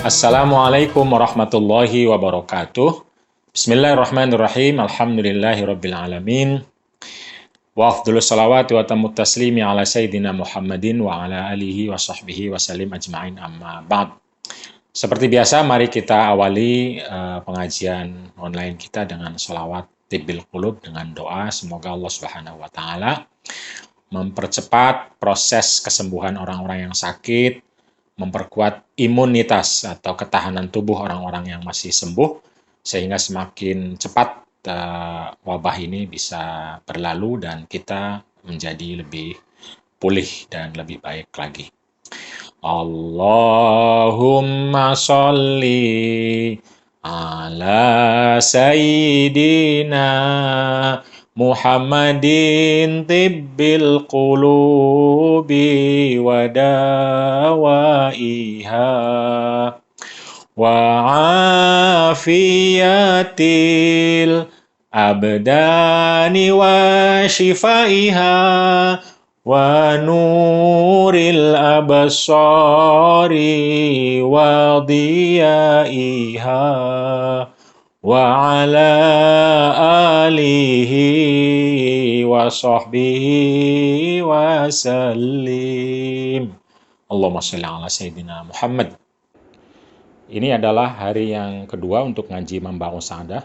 Assalamualaikum warahmatullahi wabarakatuh. Bismillahirrahmanirrahim. Alhamdulillahirabbil alamin. Wa afdhalus salawati wa tammut taslimi ala sayyidina Muhammadin wa ala alihi wa sahbihi wa sallim ajma'in amma ba'd. Seperti biasa, mari kita awali pengajian online kita dengan sholawat tibbil qulub, dengan doa semoga Allah Subhanahu wa taala mempercepat proses kesembuhan orang-orang yang sakit, memperkuat imunitas atau ketahanan tubuh orang-orang yang masih sembuh, sehingga semakin cepat wabah ini bisa berlalu dan kita menjadi lebih pulih dan lebih baik lagi. Allahumma sholli ala sayyidina Muhammadin tibbil qulubi wa dawaiha wa afiyatil abdani wa shifaiha wa nuril absari wa diyaiha wa ala alihi wa sahbihi wa sallim. Allahumma sholli ala sayyidina Muhammad. Ini adalah hari yang kedua untuk ngaji Mambaun Sa'adah.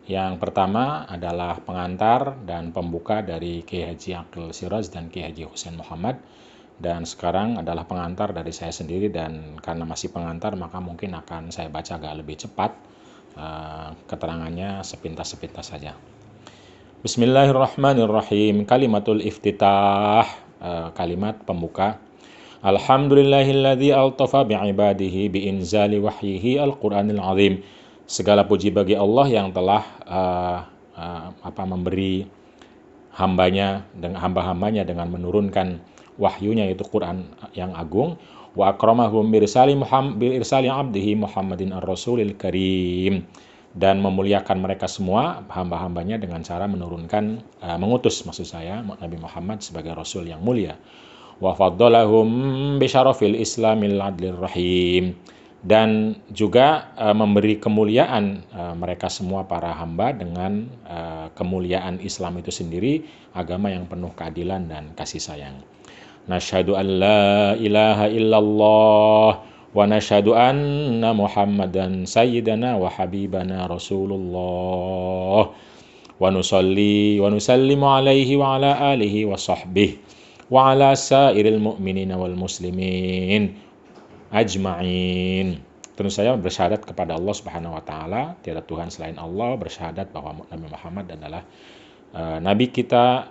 Yang pertama adalah pengantar dan pembuka dari Kiai Haji Aqil Siraj dan Kiai Haji Husain Muhammad. Dan sekarang adalah pengantar dari saya sendiri, dan karena masih pengantar maka mungkin akan saya baca agak lebih cepat. Keterangannya sepintas-sepintas saja. Bismillahirrahmanirrahim. Kalimatul iftitah, kalimat pembuka. Alhamdulillahilladzi altafa bi'ibadihi bi'inzali wahyihi al-Qur'anil azim. Segala puji bagi Allah yang telah memberi hamba-hambanya dengan menurunkan wahyunya, yaitu Quran yang agung. Wa akramahum bi irsali abdihi Muhammadin ar-rasulil karim, dan memuliakan mereka semua hamba-hambanya dengan cara mengutus Nabi Muhammad sebagai rasul yang mulia. Wa faddalahum bi syarafil islamil adlir rahim, dan juga memberi kemuliaan mereka semua para hamba dengan kemuliaan Islam itu sendiri, agama yang penuh keadilan dan kasih sayang. Nashhadu an la ilaha illallah wa nashhadu anna Muhammadan sayyidana wa habibana Rasulullah wa nusalli wa nusallimu alaihi wa ala alihi wa sahbihi wa ala sairil mu'minina wal muslimin ajma'in. Tentu saya bersyahadat kepada Allah Subhanahu wa taala, tiada Tuhan selain Allah, bersyahadat bahwa Nabi Muhammad adalah Nabi kita,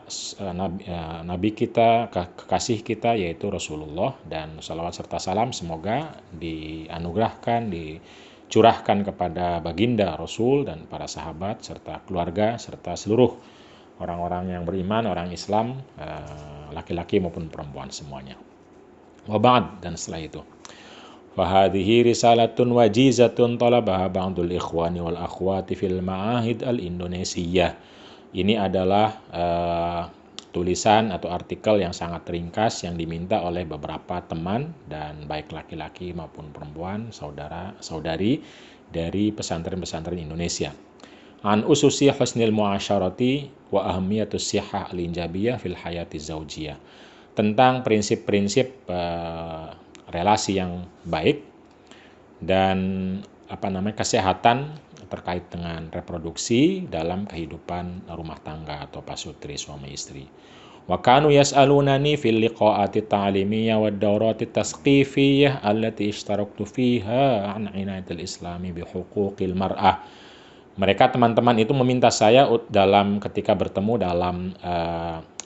kekasih kita, yaitu Rasulullah, dan salawat serta salam semoga dianugerahkan, dicurahkan kepada baginda Rasul dan para sahabat serta keluarga serta seluruh orang-orang yang beriman, orang Islam, laki-laki maupun perempuan semuanya. Wa ba'd, dan setelah itu, fahadhihi risalatun wajizatun talabaha ba'dul ikhwani wal akhwati fil ma'ahid al-Indonesiyah. Ini adalah tulisan atau artikel yang sangat ringkas yang diminta oleh beberapa teman, dan baik laki-laki maupun perempuan, saudara-saudari dari pesantren-pesantren Indonesia. An ususi husnil muasyarati wa ahamiyatus sihah al-injabiyah fil hayati zaujiyah. Tentang prinsip-prinsip relasi yang baik dan kesehatan terkait dengan reproduksi dalam kehidupan rumah tangga atau pasutri suami istri. Wa kanu yas'alunani fil liqa'ati ta'limiyah wad dawrati tasqifiyah allati ishtaraktu fiha an inayatil islami bi huquqil mar'ah. Mereka teman-teman itu meminta saya ketika bertemu dalam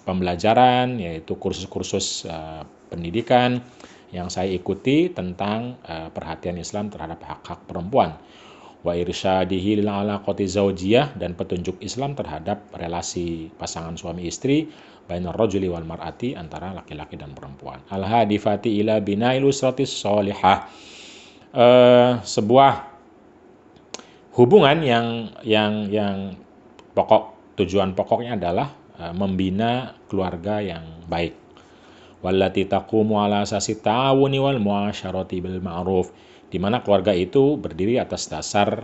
pembelajaran, yaitu kursus-kursus pendidikan yang saya ikuti tentang perhatian Islam terhadap hak-hak perempuan. Wa irsyadihi lil alaqati zaujiyah, dan petunjuk Islam terhadap relasi pasangan suami istri, bainar rajuli wal mar'ati, antara laki-laki dan perempuan. Al hadifati ila bina'il usratis sholihah, sebuah hubungan yang tujuan pokoknya adalah membina keluarga yang baik. Wallati taqumu ala asasi ta'awuni wal muasyarati bil ma'ruf, di mana keluarga itu berdiri atas dasar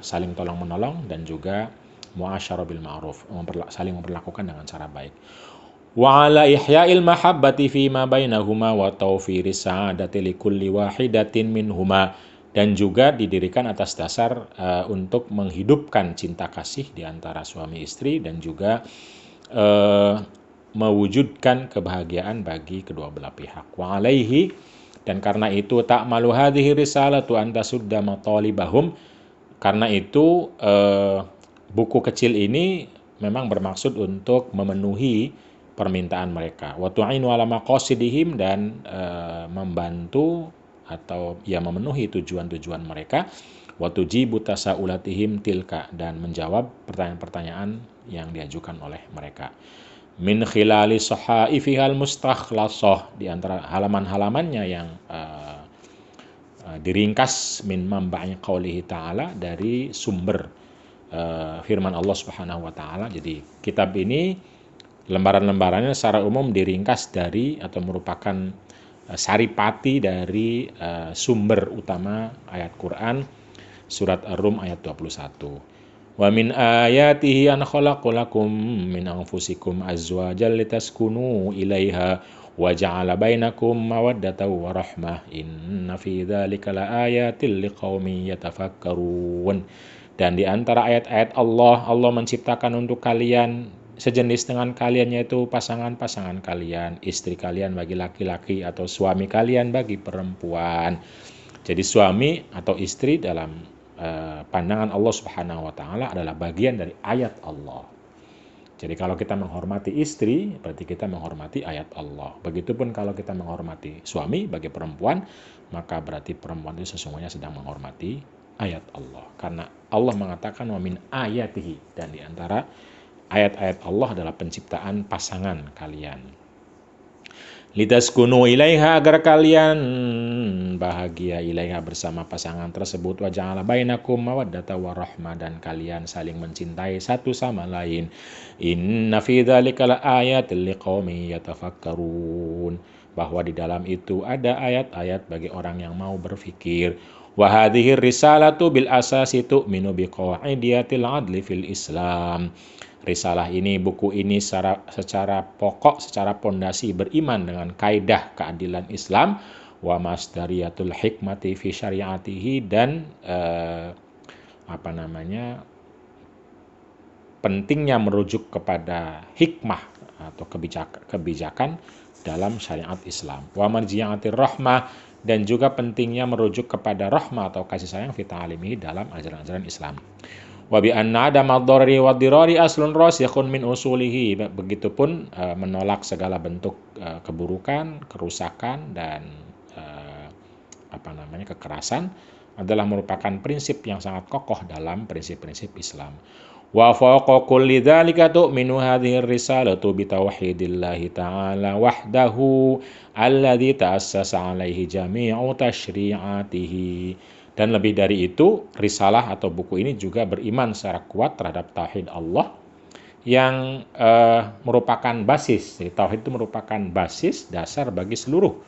saling tolong-menolong dan juga muasyarah bil ma'ruf, saling memperlakukan dengan cara baik. Wa ala ihya'il mahabbati fima bainahuma wa tawfiris sa'adati likulli wahidatin minhuma, dan juga didirikan atas dasar untuk menghidupkan cinta kasih di antara suami istri dan juga mewujudkan kebahagiaan bagi kedua belah pihak. Wa alaihi, dan karena itu ta'malu hadhihi risalatu anta sudda matalibahum, karena itu buku kecil ini memang bermaksud untuk memenuhi permintaan mereka. Wa tu'inu ala maqasidihim, dan membantu atau memenuhi tujuan-tujuan mereka. Wa tujibu tasaulatihim tilka, dan menjawab pertanyaan-pertanyaan yang diajukan oleh mereka. Min khilali sahaifihal mustakhlasah, di antara halaman-halamannya yang diringkas min mamba'i qaulihi ta'ala, dari sumber firman Allah Subhanahu wa taala. Jadi kitab ini lembaran-lembarannya secara umum diringkas dari atau merupakan saripati dari sumber utama ayat Quran surat Ar-Rum ayat 21. Wa min ayatihi an khalaqalakum min anfusikum azwajan litaskunu ilaiha wa ja'ala bainakum mawaddatan wa rahmah inna fi dzalika laayatil liqaumin yatafakkarun. Dan di antara ayat-ayat Allah menciptakan untuk kalian sejenis dengan kalian, yaitu pasangan-pasangan kalian, istri kalian bagi laki-laki atau suami kalian bagi perempuan. Jadi suami atau istri dalam pandangan Allah Subhanahu wa taala adalah bagian dari ayat Allah. Jadi kalau kita menghormati istri, berarti kita menghormati ayat Allah. Begitupun kalau kita menghormati suami bagi perempuan, maka berarti perempuan itu sesungguhnya sedang menghormati ayat Allah. Karena Allah mengatakan wa min ayatihi, dan di antara ayat-ayat Allah adalah penciptaan pasangan kalian. Litaskunu ilaiha, agar kalian bahagia, ilaiha bersama pasangan tersebut, wa ja'ala bainakum mawaddatan wa rahmah, dan kalian saling mencintai satu sama lain. Inna fi dzalika laayatil liqaumin yatafakkarun, bahwa di dalam itu ada ayat-ayat bagi orang yang mau berfikir. Wa hadhihi risalatu bil asasi tu'minu biqaidiyatil adli fil Islam. Risalah ini, buku ini secara pokok, secara pondasi beriman dengan kaidah keadilan Islam, wa masdariyatul hikmati fi syariatihi, dan pentingnya merujuk kepada hikmah atau kebijakan dalam syariat Islam. Wa marji'atir rahmah, dan juga pentingnya merujuk kepada rahmah atau kasih sayang fi ta'alimihi dalam ajaran-ajaran Islam. Wa bi anna adama ad-darari wa dirari aslun rasikhun min usulihi. Begitupun menolak segala bentuk keburukan, kerusakan, dan kekerasan adalah merupakan prinsip yang sangat kokoh dalam prinsip-prinsip Islam. Wa fawqa kulli dzalika tu'minu hadhihi ar-risalatu bi tauhidillahi ta'ala wahdahu alladzi ta'assasa 'alaihi jami'u tasyri'atihi. Dan lebih dari itu, risalah atau buku ini juga beriman secara kuat terhadap tauhid Allah yang merupakan basis. Jadi tauhid itu merupakan basis dasar bagi seluruh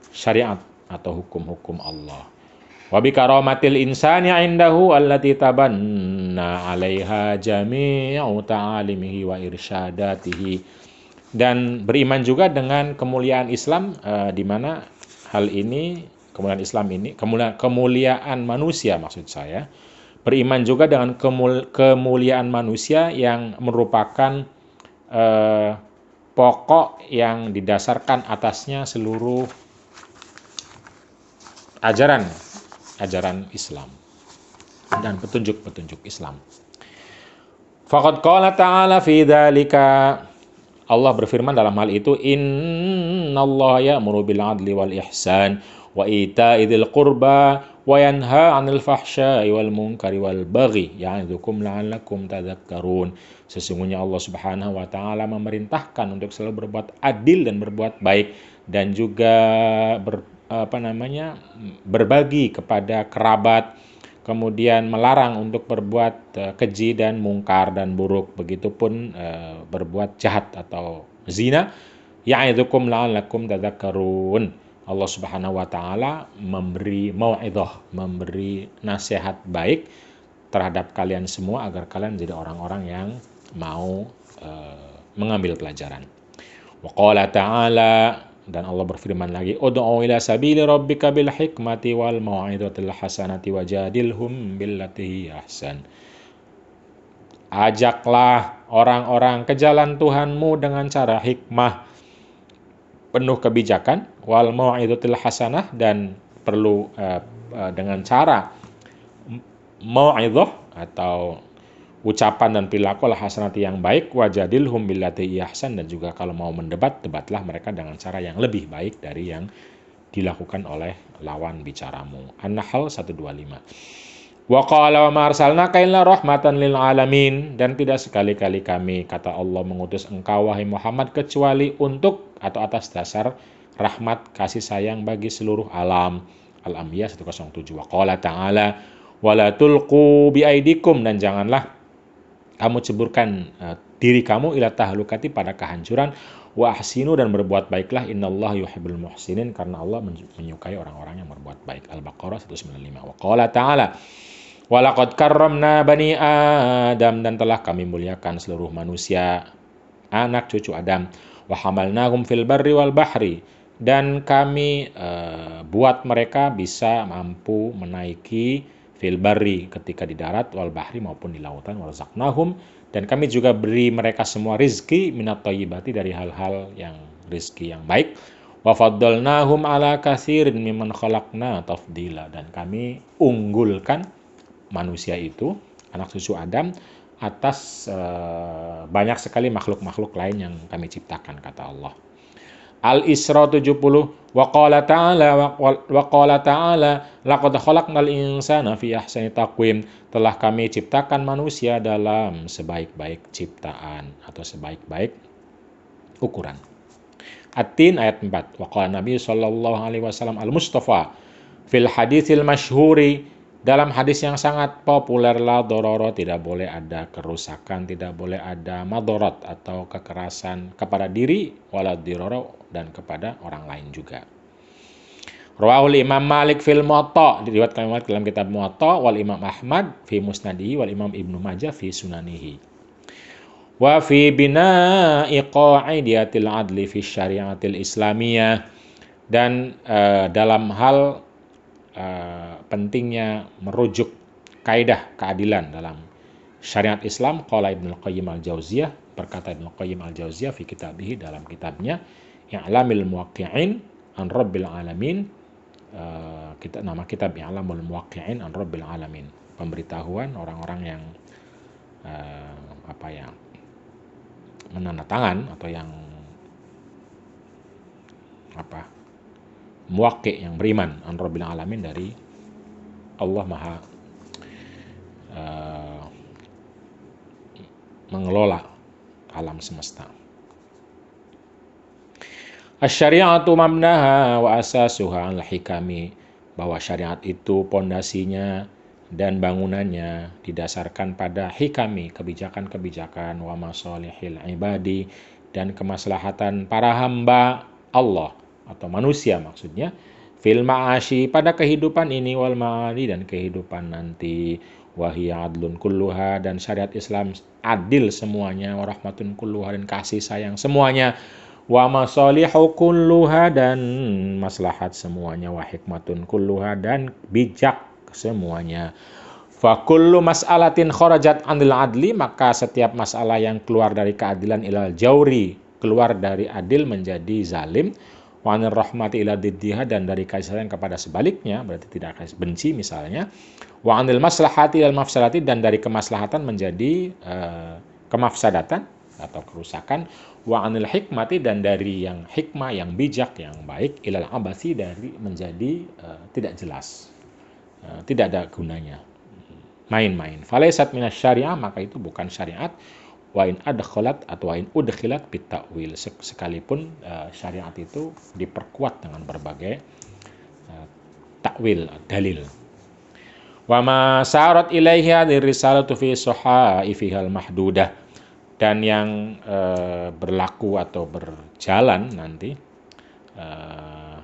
syariat atau hukum-hukum Allah. Wa bi karamatil insani 'indahu allati tabanna 'alaiha jami'u ta'alimihi wa irsyadatihi. Dan beriman juga dengan kemuliaan Islam, di mana hal ini, kemuliaan manusia maksud saya, beriman juga dengan kemuliaan manusia yang merupakan pokok yang didasarkan atasnya seluruh ajaran Islam dan petunjuk-petunjuk Islam. Faqad qala ta'ala fi dzalika, Allah berfirman dalam hal itu, innallaha ya'muru bil 'adli wal ihsan wa ita'i dzil qurba wa yanha 'anil fahsya'i wal munkari wal baghi ya'idzukum la'allakum tadhakkarun. Sesungguhnya Allah Subhanahu wa taala memerintahkan untuk selalu berbuat adil dan berbuat baik, dan juga berbagi kepada kerabat, kemudian melarang untuk berbuat keji dan mungkar dan buruk, begitupun berbuat jahat atau zina. Ya'idzukum la'allakum tadhakkarun, Allah Subhanahu wa taala memberi mau'idhah, memberi nasihat baik terhadap kalian semua agar kalian jadi orang-orang yang mau mengambil pelajaran. Wa qala ta'ala, dan Allah berfirman lagi, ud'u ila sabili rabbika bil hikmati wal mau'izatil hasanati wajadilhum billati hiya ahsan. Ajaklah orang-orang ke jalan Tuhanmu dengan cara hikmah, penuh kebijakan, wal mau'izatil hasanah, dan perlu dengan cara mau'izah atau ucapan dan perilaku al hasanati yang baik, wajadilhum billati ihsan, dan juga kalau mau mendebat, debatlah mereka dengan cara yang lebih baik dari yang dilakukan oleh lawan bicaramu. An-Nahl 125. Wa qala wa ma arsalnaka illa rahmatan lil alamin, dan tidak sekali-kali kami, kata Allah, mengutus engkau wahai Muhammad kecuali untuk atau atas dasar rahmat kasih sayang bagi seluruh alam. Al-Anbiya 107. Wa qala ta'ala wala tulqu biaidikum, dan janganlah kamu ceburkan diri kamu ila tahlukati pada kehancuran, wa ahsinu, dan berbuat baiklah, innallaha yuhibbul muhsinin, karena Allah menyukai orang-orang yang berbuat baik. Al-Baqarah 195. Wa qala ta'ala walaqad karramna bani Adam, dan telah kami muliakan seluruh manusia, anak cucu Adam. Wa hamalnahum fil barri wal bahri, dan kami buat mereka bisa mampu menaiki fil barri ketika di darat, wal bahri maupun di lautan, warzaqnahum, dan kami juga beri mereka semua rizki minat thayyibati, dari hal-hal yang rizki yang baik. Wa faddalnahum ala katsirin mimman khalaqna tafdila, dan kami unggulkan manusia itu, anak cucu Adam, atas banyak sekali makhluk-makhluk lain yang kami ciptakan, kata Allah. Al-Isra 70. Wa qala ta'ala laqad khalaqnal insana fi ahsani taqwim, telah kami ciptakan manusia dalam sebaik-baik ciptaan atau sebaik-baik ukuran. At-Tin ayat 4. Wa qala Nabi sallallahu alaihi wasallam al-Mustafa fil haditsil masyhuri, dalam hadis yang sangat populer, la dororo, tidak boleh ada kerusakan, tidak boleh ada madorat atau kekerasan kepada diri, wala diroro, dan kepada orang lain juga. Rawahul Imam Malik fil Muwatta, diriwayatkan Malik dalam kitab Muwatta, wal Imam Ahmad fi Musnadihi, wal Imam Ibnu Majah fi Sunanihi. Wa fi bina'i qa'idiyatil adli fi syariatil islamiyah, dan dalam hal pentingnya merujuk kaidah keadilan dalam syariat Islam, qala Ibnu Qayyim al-Jauziyah, berkata Ibnu Qayyim al-Jauziyah fi kitabih, dalam kitabnya I'lamil Muwaqqi'in an Rabbil Alamin, nama kitab I'lamul Muwaqqi'in an Rabbil Alamin, pemberitahuan orang-orang yang menandatangan atau yang muwaqi', yang beriman, an Rabbil Alamin, dari Allah Maha mengelola alam semesta. Asy-syari'atu mabnaha wa asasuha al-hikami, bahwa syariat itu pondasinya dan bangunannya didasarkan pada hikami, kebijakan-kebijakan, wa masalihil ibadi, dan kemaslahatan para hamba Allah atau manusia maksudnya, fil ma'ashi, pada kehidupan ini, wal ma'ali, dan kehidupan nanti, wahiya adlun kulluha, dan syariat Islam adil semuanya, wa rahmatun kulluha, dan kasih sayang semuanya, wa masalihu kulluha, dan maslahat semuanya, wa hikmatun kulluha, dan bijak semuanya. Fa kullu mas'alatin kharajat 'anil adli, maka setiap masalah yang keluar dari keadilan, ilal jauri, keluar dari adil menjadi zalim, wa 'anir rahmati ila diddiha, dan dari kasih sayang kepada sebaliknya, berarti tidak kasih benci misalnya, wa 'anil maslahati ilal mafsadati, dan dari kemaslahatan menjadi kemafsadatan atau kerusakan, wa 'anil hikmati, dan dari yang hikmah, yang bijak, yang baik, ilal abasi, dari menjadi tidak jelas, tidak ada gunanya, main-main. Falaisat minas syariah, maka itu bukan syariat. Wa in adkhalat atau wa in udkhilat bit ta'wil, sekalipun syariat itu diperkuat dengan berbagai takwil, dalil. Wa ma sarat ilaihi hadhihi risalatu fi sahaifihal mahdudah, dan yang berlaku atau berjalan nanti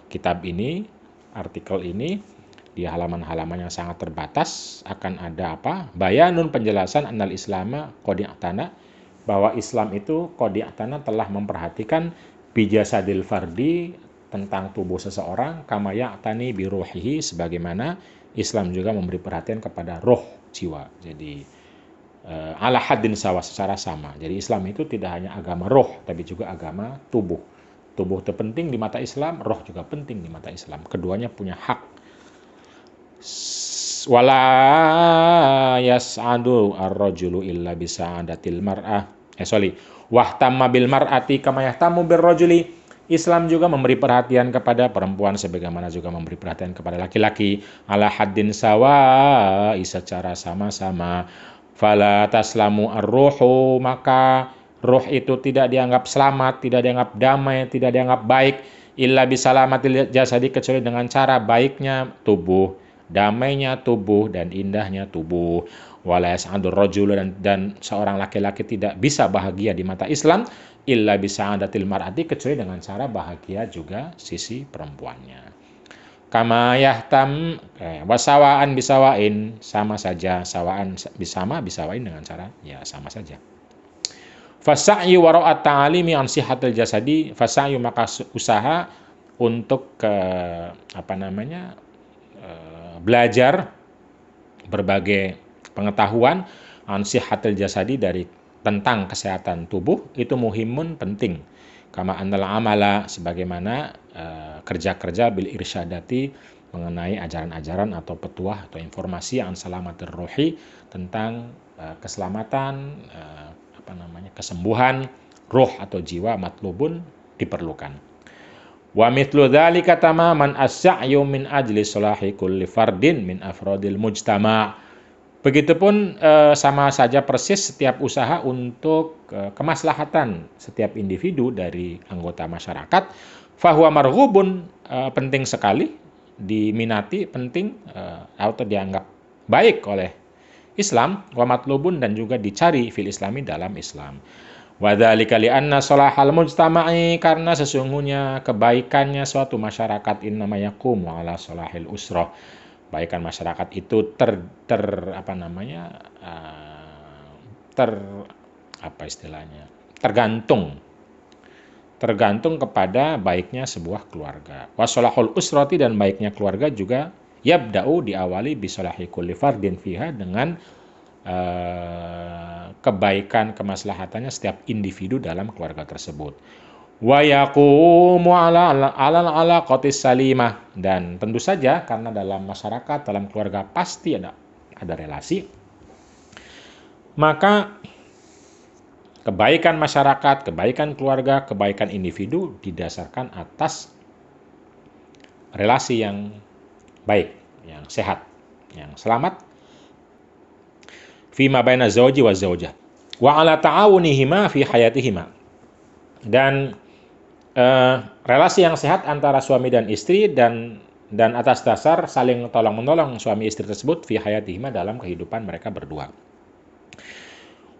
kitab ini, artikel ini, di halaman-halaman yang sangat terbatas akan ada apa? Bayanun, penjelasan annal islama qad i'tana, bahwa Islam itu qad i'tana telah memperhatikan bijasadil fardi, tentang tubuh seseorang, kama ya'tani bi ruhihi, sebagaimana Islam juga memberi perhatian kepada roh jiwa. Jadi ala haddin sawa, secara sama. Jadi Islam itu tidak hanya agama roh, tapi juga agama tubuh. Tubuh itu penting di mata Islam, roh juga penting di mata Islam. Keduanya punya hak. Wala yas'adu ar-rajulu illa bisa'adatil mar'ah. Wahtamma bil mar'ati kama yahtammu bir rajuli. Islam juga memberi perhatian kepada perempuan sebagaimana juga memberi perhatian kepada laki-laki. Ala haddin sawa, secara sama-sama. Fala taslamu ar-ruhu, maka ruh itu tidak dianggap selamat, tidak dianggap damai, tidak dianggap baik, illa bisalamatil jasadi, kecuali dengan cara baiknya tubuh, damainya tubuh, dan indahnya tubuh. Wala yas'adur rajul, dan seorang laki-laki tidak bisa bahagia di mata Islam illa bisa'adatil mar'ati, kecuali dengan cara bahagia juga sisi perempuannya. Kama yahtam wasawaan bisawain, sama saja, sawaan bisama, bisawain dengan cara ya sama saja. Fasa'yu wara'at ta'alimi an sihatil jasadi, fasa'yu, maka usaha untuk belajar berbagai pengetahuan an sihatil jasadi, dari tentang kesehatan tubuh, itu muhimun, penting. Kama annal amala, sebagaimana kerja-kerja bil irsyadati, mengenai ajaran-ajaran atau petuah atau informasi an salamatir ruhi, tentang keselamatan, kesembuhan ruh atau jiwa, matlubun, diperlukan. Wa mithlu dzalika tamaman as-sa'yu min ajli salahi kulli fardin min afradil mujtama'. Begitupun sama saja persis setiap usaha untuk kemaslahatan setiap individu dari anggota masyarakat. Fahuwa marghubun, penting sekali, diminati, penting atau dianggap baik oleh Islam. Wa matlubun, dan juga dicari fil islami, dalam Islam. Wa dzalika li anna salahal mujtama'i, karena sesungguhnya kebaikannya suatu masyarakat innama yaqumu ala salahil usrah. Kebaikan masyarakat itu tergantung kepada baiknya sebuah keluarga. Wasolahul usrati, dan baiknya keluarga juga yabda'u, diawali bisolahi kulli fardin fiha, dengan kebaikan kemaslahatannya setiap individu dalam keluarga tersebut. Wa yaqumu ala alaqatis salimah, dan tentu saja karena dalam masyarakat, dalam keluarga pasti ada relasi, maka kebaikan masyarakat, kebaikan keluarga, kebaikan individu didasarkan atas relasi yang baik, yang sehat, yang selamat, fima baina zawji wa zawjah wa ala ta'awunihima fi hayatihima, dan relasi yang sehat antara suami dan istri, dan atas dasar saling tolong-menolong suami istri tersebut fi hayatihima, dalam kehidupan mereka berdua.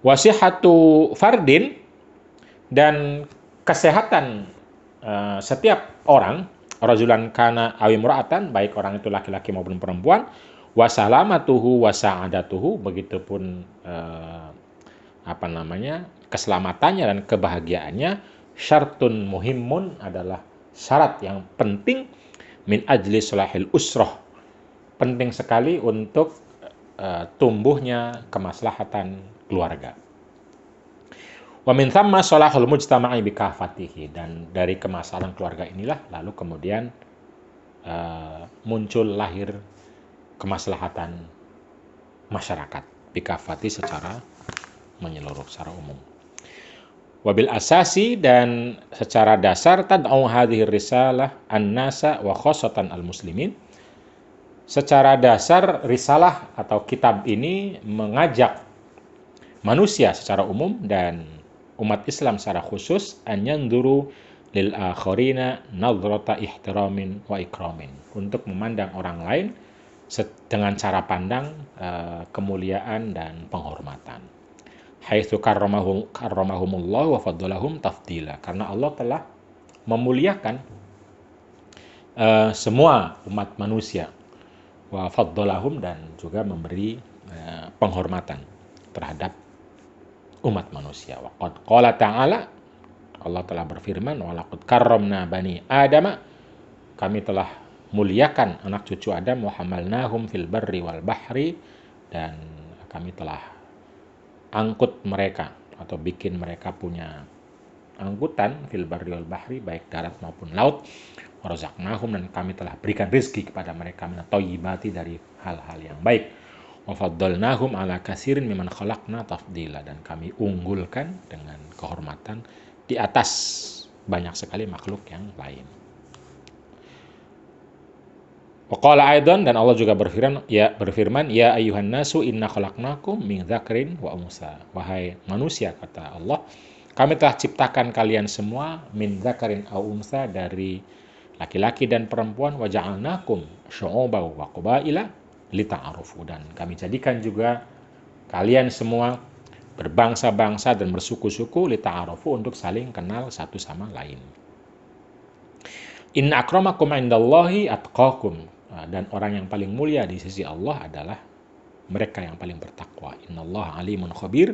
Wasihatu fardin, dan kesehatan setiap orang, rajulan kana awi mura'atan, baik orang itu laki-laki maupun perempuan, wasalamatuhu wasa'adatuhu, begitupun keselamatannya dan kebahagiaannya, syartun muhimun, adalah syarat yang penting, min ajli salahil usroh, penting sekali untuk tumbuhnya kemaslahatan keluarga. Wa min thamma salahul mujtama'i bikafatihi, dan dari kemaslahatan keluarga inilah lalu kemudian muncul lahir kemaslahatan masyarakat bikafati, secara menyeluruh, secara umum. Wabil asasi, dan secara dasar, tad'u hadhihi risalah an-nasa wa khossatan al-muslimin, secara dasar risalah atau kitab ini mengajak manusia secara umum dan umat Islam secara khusus, an yanzuru lil akharina nadrata ihtiramin wa ikramin, untuk memandang orang lain dengan cara pandang kemuliaan dan penghormatan. Haitsu karramahumullah wa faddalahum tafdila, karena Allah telah memuliakan semua umat manusia, wa faddalahum, dan juga memberi penghormatan terhadap umat manusia. Wa qad qala ta'ala, Allah telah berfirman, wa laqad karramna bani Adama, kami telah muliakan anak cucu Adam, wa hamalnahum fil barri wal bahri, dan kami telah angkut mereka atau bikin mereka punya angkutan fil barri wal bahri, baik darat maupun laut, wa razaqnahum, dan kami telah berikan rezeki kepada mereka minat thayyibati, dari hal-hal yang baik, wa faddalnahum ala katsirin mimman khalaqna tafdila, dan kami unggulkan dengan kehormatan di atas banyak sekali makhluk yang lain. Waqala aidan, dan Allah juga berfirman, ya ayyuhan nasu inna khalaqnakum min dzakarin wa unsa, wahai manusia, kata Allah, kami telah ciptakan kalian semua min dzakarin aw unsa, dari laki-laki dan perempuan, wa ja'alnakum syu'uban wa qabaila lita'arufu, dan kami jadikan juga kalian semua berbangsa-bangsa dan bersuku-suku, lita'arufu, untuk saling kenal satu sama lain. Inna akramakum indallahi atqakum, dan orang yang paling mulia di sisi Allah adalah mereka yang paling bertakwa. Innallaha alimun khabir,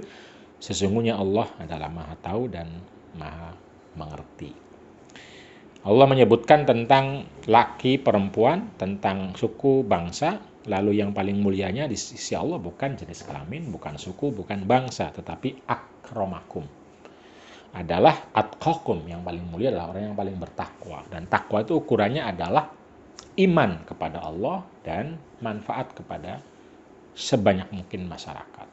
sesungguhnya Allah adalah maha tahu dan maha mengerti. Allah menyebutkan tentang laki, perempuan, tentang suku, bangsa, lalu yang paling mulianya di sisi Allah bukan jenis kelamin, bukan suku, bukan bangsa, tetapi akramakum, adalah atqakum, yang paling mulia adalah orang yang paling bertakwa. Dan takwa itu ukurannya adalah iman kepada Allah dan manfaat kepada sebanyak mungkin masyarakat.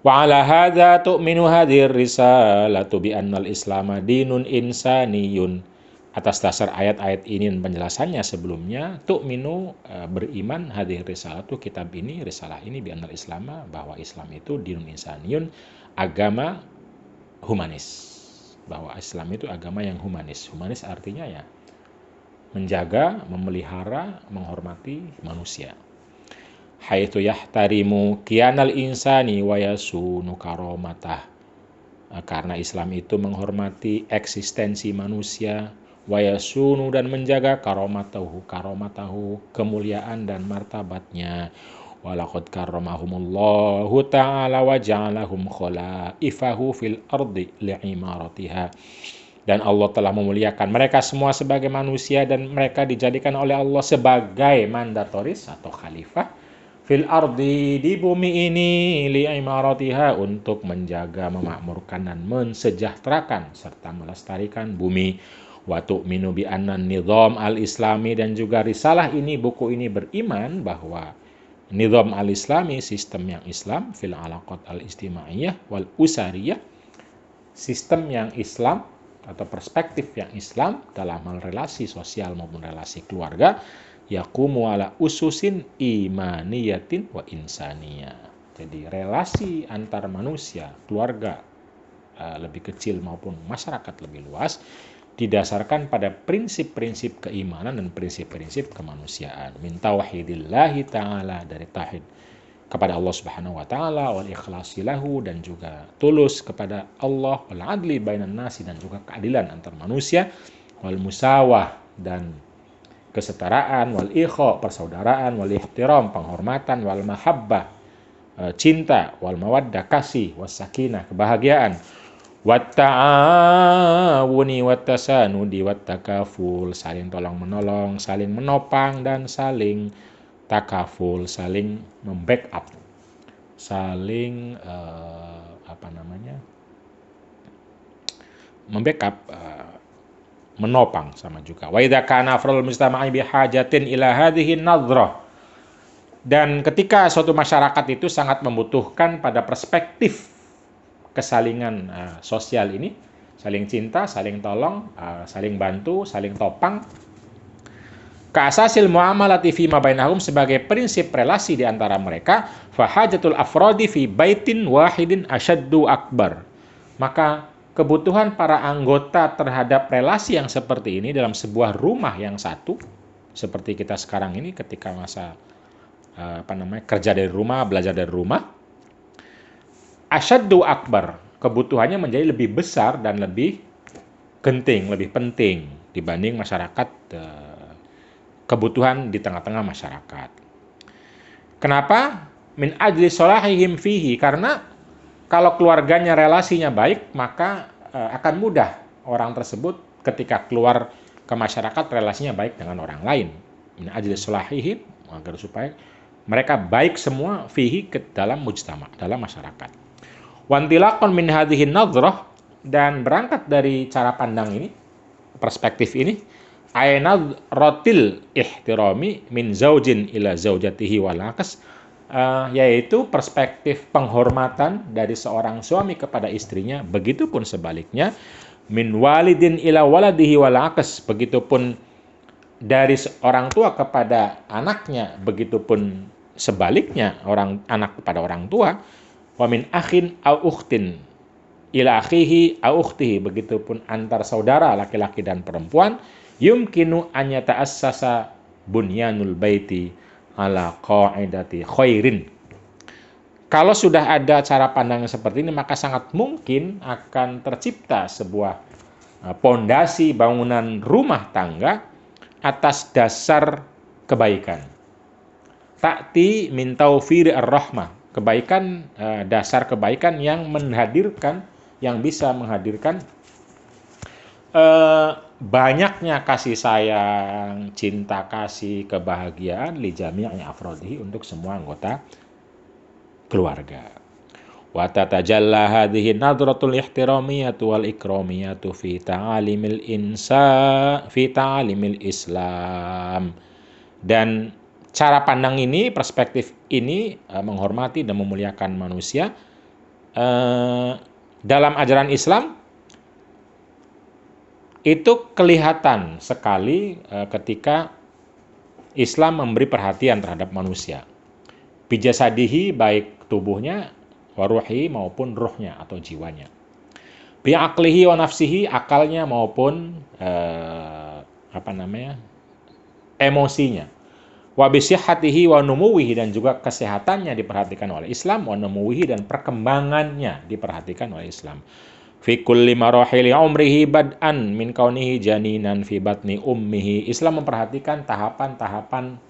Wa ala hadza tu'minu hadhir risalatu bi annal islama dinun insaniyun. Atas dasar ayat-ayat ini dan penjelasannya sebelumnya, tu'minu, beriman, hadhir risalatu, kitab ini, risalah ini, bi annal islama, bahwa Islam itu dinun insaniyun, agama humanis. Bahwa Islam itu agama yang humanis. Humanis artinya ya menjaga, memelihara, menghormati manusia. Haitsu yahtarimu kianal insani wa yasunu karomatah. Karena Islam itu menghormati eksistensi manusia, wa yasunu, dan menjaga karomatahu, kemuliaan dan martabatnya. Walaqad karramahumullahu ta'ala wa ja'alahum khalaifahu fil ardi li'imaratiha. Dan Allah telah memuliakan mereka semua sebagai manusia, dan mereka dijadikan oleh Allah sebagai mandatoris atau khalifah fil ardi, di bumi ini, li'imaratiha, untuk menjaga, memakmurkan, dan mensejahterakan serta melestarikan bumi. Wa tu'minu bi anna nizam al-islami, dan juga risalah ini, buku ini, beriman bahwa nizam al-islami, sistem yang Islam, fil alaqat al-istimaiyah wal usariyah, sistem yang Islam atau perspektif yang Islam dalam hal relasi sosial maupun relasi keluarga, yaqumu ala ususin imaniyatin wa insaniyah. Jadi relasi antar manusia, keluarga lebih kecil maupun masyarakat lebih luas, didasarkan pada prinsip-prinsip keimanan dan prinsip-prinsip kemanusiaan. Min tauhidillahi ta'ala, dari tauhid kepada Allah Subhanahu wa taala, wal ikhlasi lahu, dan juga tulus kepada Allah, wal adli bainan nasi, dan juga keadilan antar manusia, wal musawah, dan kesetaraan, wal ikha, persaudaraan, wal ihtiram, penghormatan, wal mahabbah, cinta, wal mawaddah, kasih, was sakinah, kebahagiaan, wat ta'awuni wat tasanudi wat takaful, saling tolong menolong, saling menopang, dan saling takaful, saling membackup, saling membackup, menopang sama juga. Wa idza kana afrul mujtama'i bihajatin ila hadhihi nadhrah, dan ketika suatu masyarakat itu sangat membutuhkan pada perspektif kesalingan sosial ini, saling cinta, saling tolong, saling bantu, saling topang, ka'asasil muamalati fi ma bainahum, sebagai prinsip relasi di antara mereka, fahajatul afrodi fi baitin wahidin asyaddu akbar, maka kebutuhan para anggota terhadap relasi yang seperti ini dalam sebuah rumah yang satu, seperti kita sekarang ini ketika masa kerja dari rumah, belajar dari rumah, asyaddu akbar, kebutuhannya menjadi lebih besar dan lebih genting, lebih penting. dibanding masyarakat kebutuhan di tengah-tengah masyarakat. Kenapa? Min ajli solahihim fihi, karena kalau keluarganya relasinya baik, maka akan mudah orang tersebut ketika keluar ke masyarakat relasinya baik dengan orang lain. Min ajli solahihim, agar supaya mereka baik semua fihi ke dalam mujtama, dalam masyarakat. Wantilaqon min hadhihi nadhrah, dan berangkat dari cara pandang ini, perspektif ini, rotil ihtirami min zaujin ila zaujatihi walakas, yaitu perspektif penghormatan dari seorang suami kepada istrinya, begitupun sebaliknya min walidin ila waladihi walakas, begitupun dari orang tua kepada anaknya, begitupun sebaliknya anak kepada orang tua. Wa min akhin au ukhtin ila akhihi au ukhtihi, begitupun antar saudara laki-laki dan perempuan, yumkinu an yata'assasa bunyanul baiti ala qa'idati khairin. Kalau sudah ada cara pandang seperti ini, maka sangat mungkin akan tercipta sebuah pondasi bangunan rumah tangga atas dasar kebaikan. Ta'ti min tawfiri ar-rahmah, kebaikan, dasar kebaikan yang menghadirkan, yang bisa menghadirkan banyaknya kasih sayang, cinta kasih, kebahagiaan li jami'i afrodihi, untuk semua anggota keluarga. Wa tatajalla hadhihi nadratul ihtiramiyatu wal ikramiyatu fi ta'alimil Islam. Dan cara pandang ini, perspektif ini, menghormati dan memuliakan manusia dalam ajaran Islam itu kelihatan sekali ketika Islam memberi perhatian terhadap manusia. Bijasadihi, baik tubuhnya, waruhi, maupun ruhnya atau jiwanya. Bi'aqlihi wa nafsihi, akalnya maupun emosinya. Wa bisihhatihi wa numuwihi, dan juga kesehatannya diperhatikan oleh Islam, wa numuwihi, dan perkembangannya diperhatikan oleh Islam. Fi kulli marahili umrihi bad'an min kaunihi janinan fi batni ummihi. Islam memperhatikan tahapan-tahapan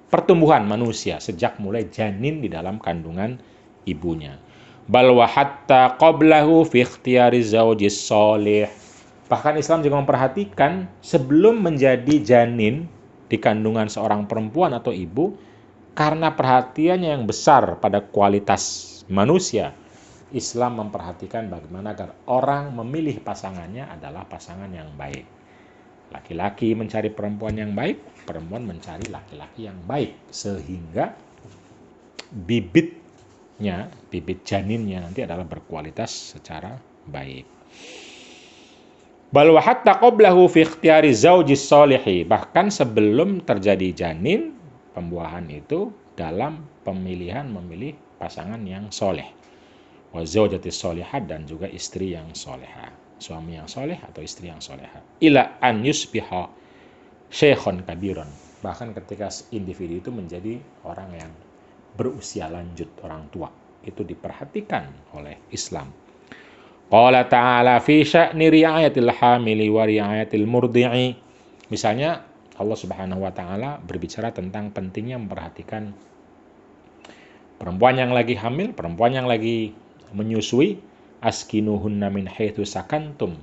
pertumbuhan manusia sejak mulai janin di dalam kandungan ibunya. Bal wa hatta qablahu fi ikhtiyari zaujis sholih. Bahkan Islam juga memperhatikan sebelum menjadi janin di kandungan seorang perempuan atau ibu, karena perhatiannya yang besar pada kualitas manusia, Islam memperhatikan bagaimana agar orang memilih pasangannya adalah pasangan yang baik. Laki-laki mencari perempuan yang baik, perempuan mencari laki-laki yang baik, sehingga bibit janinnya nanti adalah berkualitas secara baik. Bal wa hatta qablahu fi ikhtiyari zaujis sholihi, bahkan sebelum terjadi janin, pembuahan itu dalam pemilihan memilih pasangan yang soleh. Wa zaujatis sholihat, dan juga istri yang soleha, suami yang soleh atau istri yang soleha. Ila an yusbiha syekhon kabiron, bahkan ketika individu itu menjadi orang yang berusia lanjut, orang tua, itu diperhatikan oleh Islam. Qala ta'ala fi sya'ni ri'ayatil hamili wa ri'ayatil murdi'i. Misalnya Allah Subhanahu wa taala berbicara tentang pentingnya memperhatikan perempuan yang lagi hamil, perempuan yang lagi menyusui. Askinuhunna min haitsu sakantum.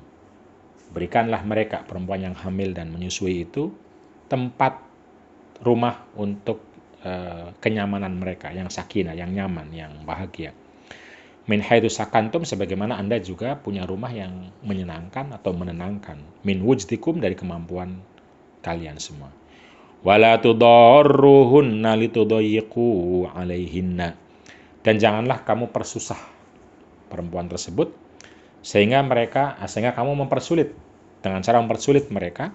Berikanlah mereka, perempuan yang hamil dan menyusui itu, tempat rumah untuk kenyamanan mereka, yang sakinah, yang nyaman, yang bahagia. Min haitsu sakantum, sebagaimana Anda juga punya rumah yang menyenangkan atau menenangkan. Min wujdikum, dari kemampuan kalian semua. Wala tudarruhunna litudayyiqu alaihinna, dan janganlah kamu persusah perempuan tersebut sehingga kamu mempersulit, dengan cara mempersulit mereka.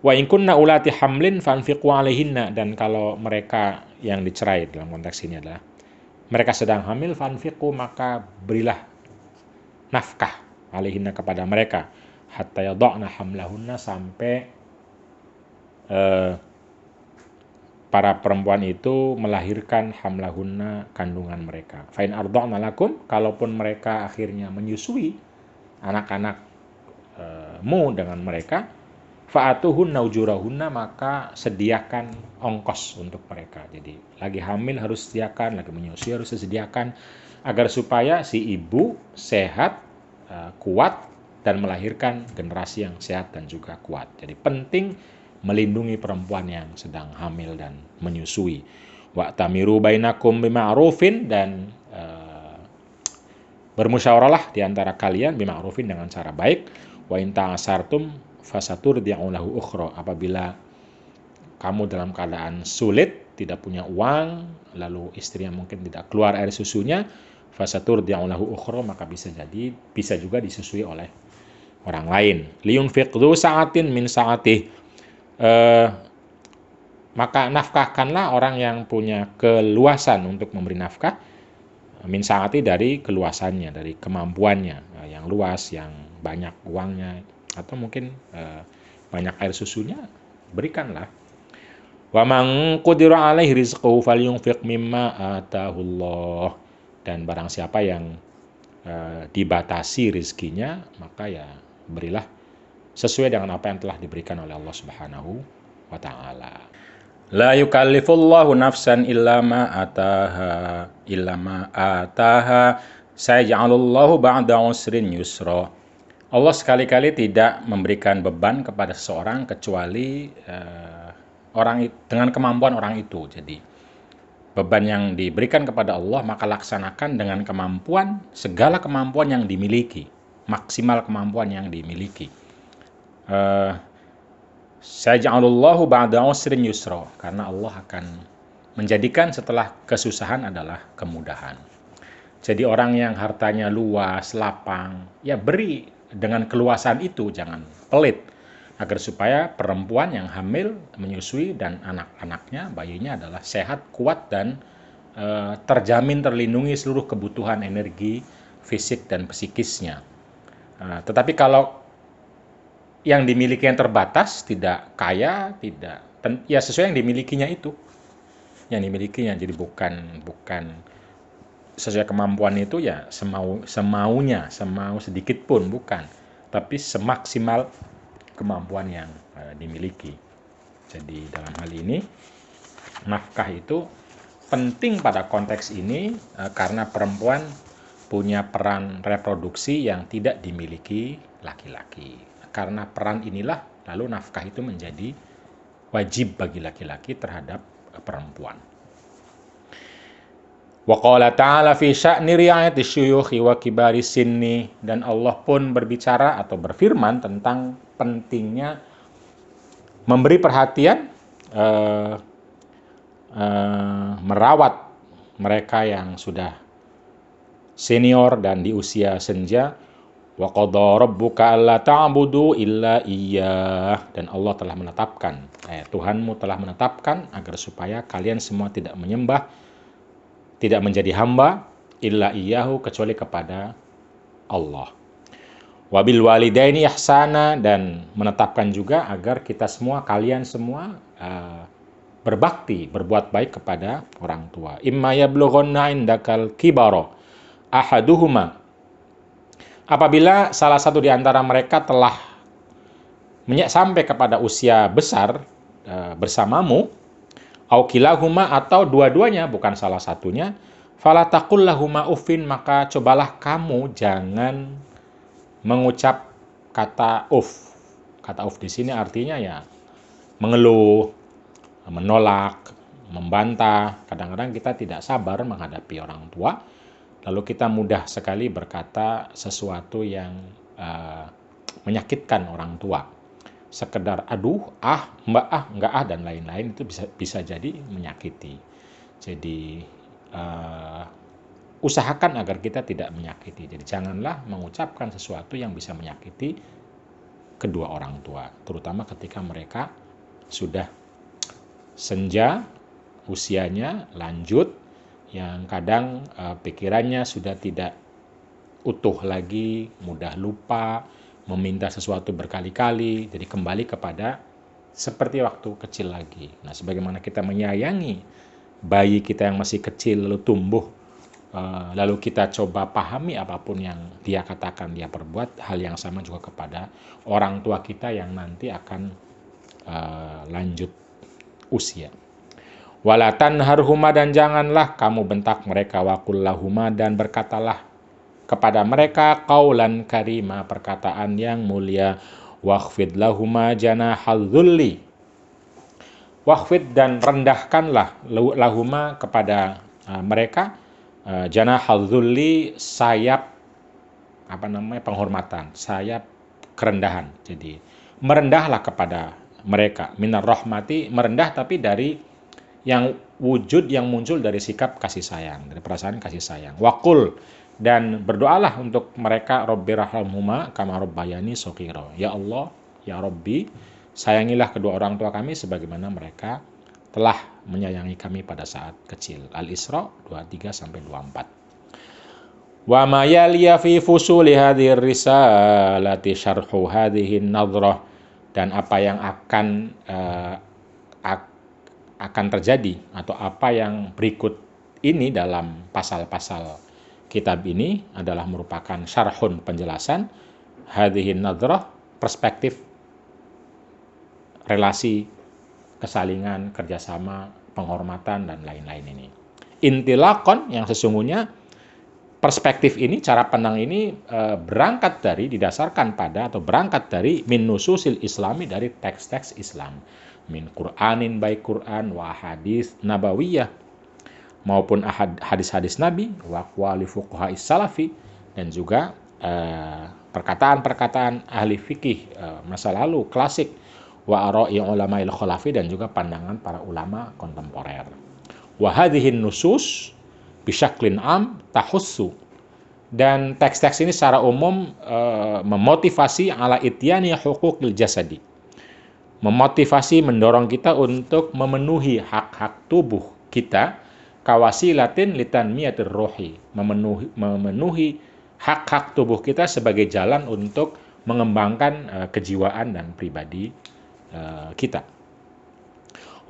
Wa in kunna ulati hamlin fanfiqu alaihinna, dan kalau mereka yang dicerai dalam konteks ini adalah mereka sedang hamil, fanfiqu, maka berilah nafkah alaihinna, kepada mereka, hatta yada'na hamlahunna, sampai para perempuan itu melahirkan hamlahunna, kandungan mereka. Fa in arda'na lakum, kalaupun mereka akhirnya menyusui anak-anak dengan mereka, fa'atuhunna ujurahunna, maka sediakan ongkos untuk mereka. Jadi lagi hamil harus sediakan, lagi menyusui harus disediakan, agar supaya si ibu sehat, kuat, dan melahirkan generasi yang sehat dan juga kuat. Jadi penting melindungi perempuan yang sedang hamil dan menyusui. Wa'tamiru bainakum bima'rufin, dan bermusyawarahlah di antara kalian bima'rufin, dengan cara baik. Wa in ta'asartum fasaturdi'u lahu ukhra. Apabila kamu dalam keadaan sulit, tidak punya uang, lalu istrinya mungkin tidak keluar air susunya, fasaturdi'u lahu ukhra, maka bisa juga disusui oleh orang lain. Liyunfiq dzu sa'atin min sa'atih. Maka nafkahkanlah orang yang punya keluasan untuk memberi nafkah, min sa'ati, dari keluasannya, dari kemampuannya, yang luas, yang banyak uangnya, atau mungkin banyak air susunya, berikanlah. Wa man qudira alaihi rizquhu falyunfiq mimma atahullah. Dan barang siapa yang dibatasi rizkinya, maka ya berilah sesuai dengan apa yang telah diberikan oleh Allah Subhanahu wa ta'ala. La yukallifullahu nafsan illa ma ataha sayaj'alullahu ba'da usrin yusra. Allah sekali-kali tidak memberikan beban kepada seseorang kecuali orang dengan kemampuan orang itu. Jadi beban yang diberikan kepada Allah, maka laksanakan dengan kemampuan, segala kemampuan yang dimiliki, maksimal kemampuan yang dimiliki. Sayaj'alullahu ba'da usrin yusra, karena Allah akan menjadikan setelah kesusahan adalah kemudahan. Jadi orang yang hartanya luas, lapang, ya beri dengan keluasan itu, jangan pelit, agar supaya perempuan yang hamil, menyusui, dan anak-anaknya, bayinya adalah sehat, kuat, dan terjamin, terlindungi seluruh kebutuhan energi fisik dan psikisnya. Tetapi kalau yang dimiliki yang terbatas, tidak kaya, ya sesuai yang dimilikinya itu, jadi bukan sesuai kemampuan itu, ya semaunya, semau sedikit pun bukan, tapi semaksimal kemampuan yang dimiliki. Jadi dalam hal ini nafkah itu penting pada konteks ini, karena perempuan punya peran reproduksi yang tidak dimiliki laki-laki. Karena peran inilah lalu nafkah itu menjadi wajib bagi laki-laki terhadap perempuan. Wa qala ta'ala fi sya'ni ri'ayati syuyukhi wa kibari sinni, dan Allah pun berbicara atau berfirman tentang pentingnya memberi perhatian, merawat mereka yang sudah senior dan di usia senja. Wa qadha rabbuka alla ta'budu illa iyyah, dan Allah telah menetapkan, Tuhanmu telah menetapkan agar supaya kalian semua tidak menyembah, tidak menjadi hamba, illa iyyahu, kecuali kepada Allah. Wabil walidaini ihsana, dan menetapkan juga agar kita semua, kalian semua berbakti, berbuat baik kepada orang tua. Imma yablughanna indakal kibara ahaduhuma, apabila salah satu di antara mereka telah sampai kepada usia besar bersamamu, au kilahuma, atau dua-duanya, bukan salah satunya, fala taqul lahuma uffin, maka cobalah kamu jangan mengucap kata uff. Kata uff di sini artinya ya mengeluh, menolak, membantah. Kadang-kadang kita tidak sabar menghadapi orang tua, lalu kita mudah sekali berkata sesuatu yang menyakitkan orang tua. Sekedar aduh, mbak, enggak, dan lain-lain, itu bisa jadi menyakiti. Jadi usahakan agar kita tidak menyakiti. Jadi janganlah mengucapkan sesuatu yang bisa menyakiti kedua orang tua, terutama ketika mereka sudah senja, usianya lanjut, yang kadang pikirannya sudah tidak utuh lagi, mudah lupa, meminta sesuatu berkali-kali, jadi kembali kepada seperti waktu kecil lagi. Nah, sebagaimana kita menyayangi bayi kita yang masih kecil lalu tumbuh lalu kita coba pahami apapun yang dia katakan, dia perbuat, hal yang sama juga kepada orang tua kita yang nanti akan lanjut usia. Wala tanharhuma, dan janganlah kamu bentak mereka, waqul lahuma, dan berkatalah kepada mereka qaulan karima, perkataan yang mulia. Wakhfid lahuma janahal dhulli, wakhfid, dan rendahkanlah lahuma kepada mereka janahal dhulli, sayap penghormatan, sayap kerendahan. Jadi merendahlah kepada mereka, minar rahmati, merendah tapi dari yang wujud yang muncul dari sikap kasih sayang, dari perasaan kasih sayang. Waqul, dan berdoalah untuk mereka, Rabbirhamhuma kama rabbayani shaghira, ya Allah, ya Rabbi, sayangilah kedua orang tua kami sebagaimana mereka telah menyayangi kami pada saat kecil. Al-Isra 23-24. Wa ma yaliya fi fusuli hadhir risalati syarhu hadhihi nadhrah, dan apa yang akan terjadi atau apa yang berikut ini dalam pasal-pasal kitab ini adalah merupakan syarhun, penjelasan, hadhihi nadhrah, perspektif relasi, kesalingan, kerjasama, penghormatan, dan lain-lain ini. Intilaqon, yang sesungguhnya perspektif ini, cara pandang ini didasarkan pada atau berangkat dari min nususil islami, dari teks-teks Islam, min Qur'anin, baik Qur'an, wa hadis nabawiyah, maupun hadis-hadis Nabi, wa aqwali fuqaha'is salafi, dan juga perkataan-perkataan ahli fikih masa lalu klasik, wa ara'i ulama'il khalafi, dan juga pandangan para ulama kontemporer. Wa hadhihi nusus bisyaklin am tahussu, dan teks-teks ini secara umum memotivasi ala ityani huquqil jasadi, memotivasi, mendorong kita untuk memenuhi hak-hak tubuh kita, kawasilatin litanmiyatir ruhi, memenuhi hak-hak tubuh kita sebagai jalan untuk mengembangkan kejiwaan dan pribadi kita.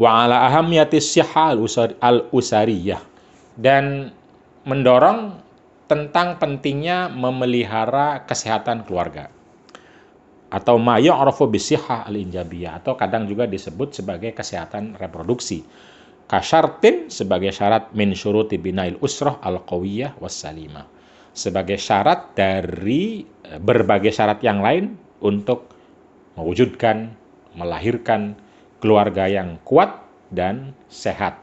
Wa ala ahammiyatis sihha al-usariyah, dan mendorong tentang pentingnya memelihara kesehatan keluarga, atau ma yu'rafu bisihha al-injabiyah, atau kadang juga disebut sebagai kesehatan reproduksi. Kasyartin, sebagai syarat min syuruti binail usrah al-qawiyah was-salimah, sebagai syarat dari berbagai syarat yang lain untuk mewujudkan, melahirkan keluarga yang kuat dan sehat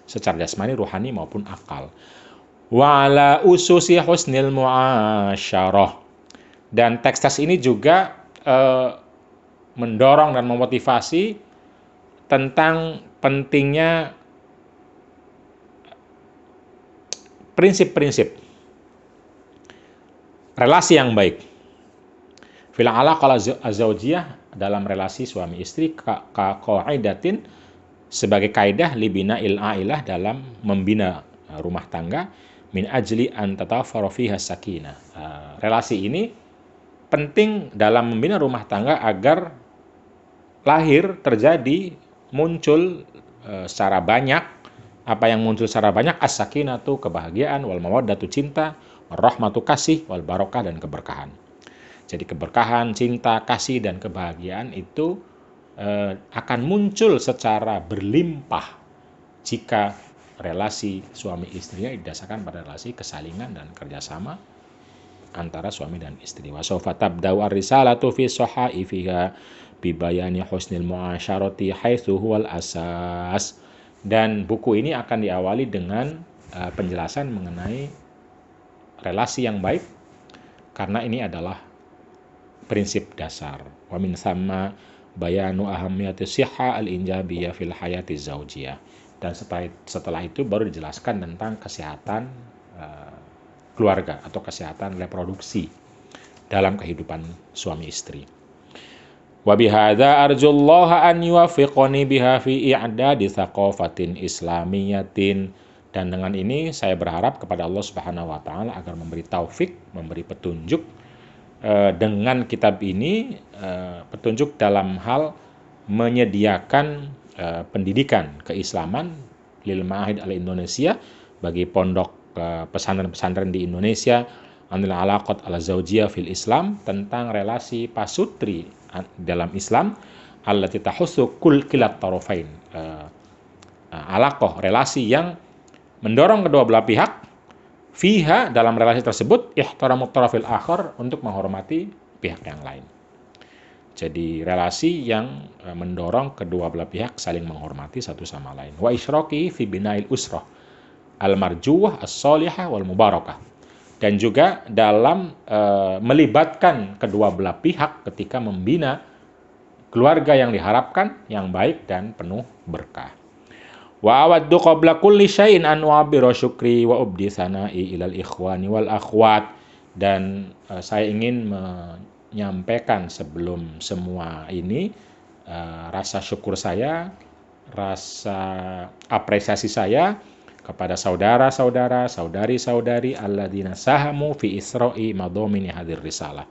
secara jasmani, ruhani maupun akal. Wa ala ususi husnil muasyarah, dan teks-teks ini juga mendorong dan memotivasi tentang pentingnya prinsip-prinsip relasi yang baik. Fil alaqah az-zawjiyah, dalam relasi suami istri, ka qaidatin, sebagai kaidah libina'il ailah, dalam membina rumah tangga, min ajli an tatafara fiha sakinah. Relasi ini penting dalam membina rumah tangga agar muncul secara banyak, apa yang muncul secara banyak, as-sakinatu, kebahagiaan, wal mawaddatu, cinta, warahmatu, kasih, wal barokah, dan keberkahan. Jadi keberkahan, cinta, kasih, dan kebahagiaan itu akan muncul secara berlimpah jika relasi suami istrinya didasarkan pada relasi kesalingan dan kerjasama antara suami dan istri. Wa sawfa tabda'u ar-risalatu fi sahaifiha bibayani husnil muasyarati haitsu huwal asas, dan buku ini akan diawali dengan penjelasan mengenai relasi yang baik, karena ini adalah prinsip dasar. Wa min thamma bayanu ahammiyati sihha al-injabiyah fil hayati zaujiyah, dan setelah itu baru dijelaskan tentang kesehatan keluarga atau kesehatan reproduksi dalam kehidupan suami istri. Wa bihadza arjullaha an yuwaffiqani biha fi i'dadi thaqafatin islamiyatin, dan dengan ini saya berharap kepada Allah Subhanahu wa taala agar memberi taufik, memberi petunjuk dengan kitab ini, petunjuk dalam hal menyediakan pendidikan keislaman lil ma'ahid al-Indonesia, bagi pondok pesantren-pesantren di Indonesia, anil alaqat al-zawjiyah fil Islam, tentang relasi pasutri dalam Islam, allati tahussu kilat tarafain, alaqah, relasi yang mendorong kedua belah pihak, fiha, dalam relasi tersebut, ihtaramut tarafil akhar, untuk menghormati pihak yang lain. Jadi relasi yang mendorong kedua belah pihak saling menghormati satu sama lain. Wa isyraqi fi binail usrah al-marjuwah as-salihah wal mubarakah. Dan juga dalam melibatkan kedua belah pihak ketika membina keluarga yang diharapkan, yang baik dan penuh berkah. Wa awaddu qabla kulli syai'in an wa'bira syukri wa ubdi sana'i ilal ikhwani wal akhwat. Dan saya ingin menyampaikan sebelum semua ini rasa syukur saya, rasa apresiasi saya kepada saudara-saudara, saudari-saudari alladzina sahamu fi isra'i madhamini hadir risalah,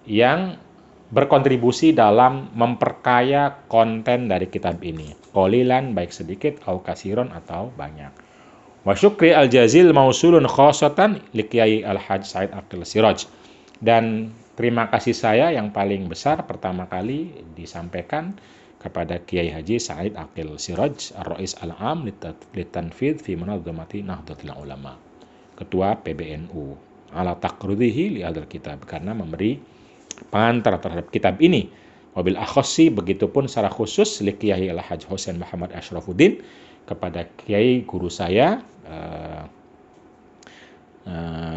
yang berkontribusi dalam memperkaya konten dari kitab ini. Qolilan, baik sedikit, au kasiron, atau banyak. Wa syukri al-jazil mausulun khosatan li Kiai Al-Hajj Said Aqil Siraj. Dan terima kasih saya yang paling besar pertama kali disampaikan kepada Kiai Haji Said Aqil Siraj, Ar-Rais Al-Am Litanfidh fi Munadzamati Nahdlatul Ulama, Ketua PBNU, ala taqrudihi li hadzal kitab, karena memberi pengantar terhadap kitab ini. Wabil akhossi, begitupun secara khusus li Kiai Al-Hajj Husain Muhammad Asyrafuddin, kepada Kiai guru saya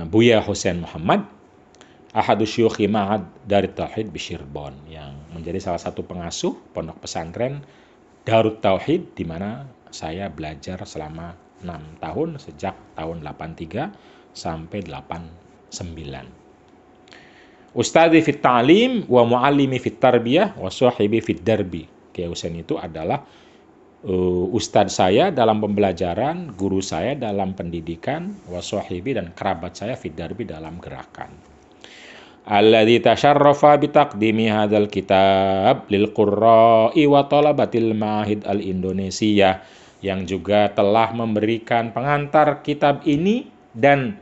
Buya Husain Muhammad, ahadu syuyukhi ma'ad Darut Tauhid Bishirbon, yang menjadi salah satu pengasuh pondok pesantren Darut Tauhid, di mana saya belajar selama 6 tahun, sejak tahun 83 sampai 89. Ustadzi fit ta'lim wa muallimi fit tarbiyah wa sahibi fit darbi. Kiai Husain itu adalah ustadz saya dalam pembelajaran, guru saya dalam pendidikan, wa sahibi, dan kerabat saya fit darbi, dalam gerakan. Alladzi tasyarrafa bi taqdimi hadzal kitab lil qurra'i wa talabatil ma'ahid al-Indonesia, yang juga telah memberikan pengantar kitab ini dan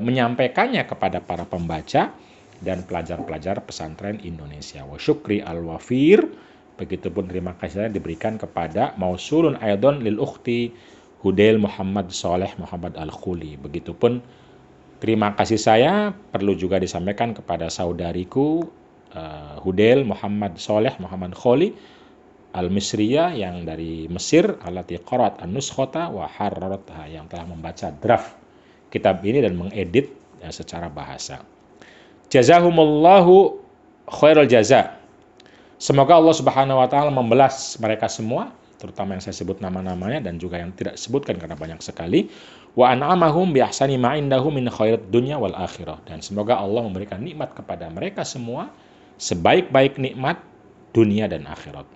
menyampaikannya kepada para pembaca dan pelajar-pelajar pesantren Indonesia. Wa syukri al-wafir, begitupun terima kasih saya diberikan kepada mausulun aidon lil ukhti Hudail Muhammad Soleh Muhammad Al-Khuli. Begitupun terima kasih saya perlu juga disampaikan kepada saudariku Hudail Muhammad Soleh Muhammad Kholi Al-Misriyah, yang dari Mesir, allati qarat an-nuskhata wa harraratha, yang telah membaca draft kitab ini dan mengedit secara bahasa. Jazahumullahu khairul jaza. Semoga Allah Subhanahu wa taala membalas mereka semua, terutama yang saya sebut nama-namanya dan juga yang tidak disebutkan karena banyak sekali. Wa an'amahum bi ahsani ma indahu min khairat dunya wal akhirah. Dan semoga Allah memberikan nikmat kepada mereka semua sebaik-baik nikmat dunia dan akhirat.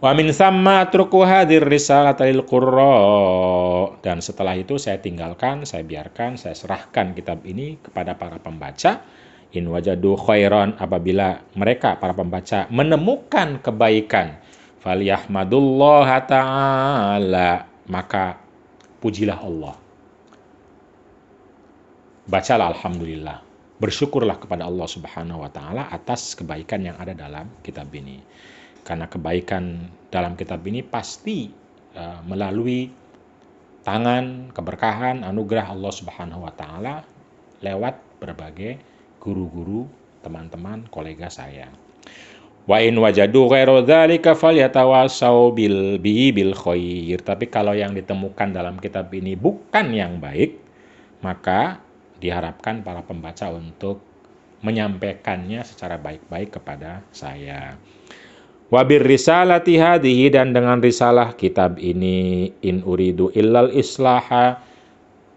Wa min thamma atruku hadir risalata lil qurra. Dan setelah itu saya tinggalkan, saya biarkan, saya serahkan kitab ini kepada para pembaca. In wajadu khairan, apabila mereka para pembaca menemukan kebaikan, falyahmadullah ta'ala, maka pujilah Allah. Bacalah alhamdulillah. Bersyukurlah kepada Allah Subhanahu wa taala atas kebaikan yang ada dalam kitab ini. Karena kebaikan dalam kitab ini pasti melalui tangan, keberkahan, anugerah Allah Subhanahu wa taala lewat berbagai guru-guru, teman-teman, kolega saya. Wa in wajadu ghairu dzalika falyatawassau bil khair. Tapi kalau yang ditemukan dalam kitab ini bukan yang baik, maka diharapkan para pembaca untuk menyampaikannya secara baik-baik kepada saya. Wa bir risalati hadhihi, dan dengan risalah kitab ini, in uridu illal islaha,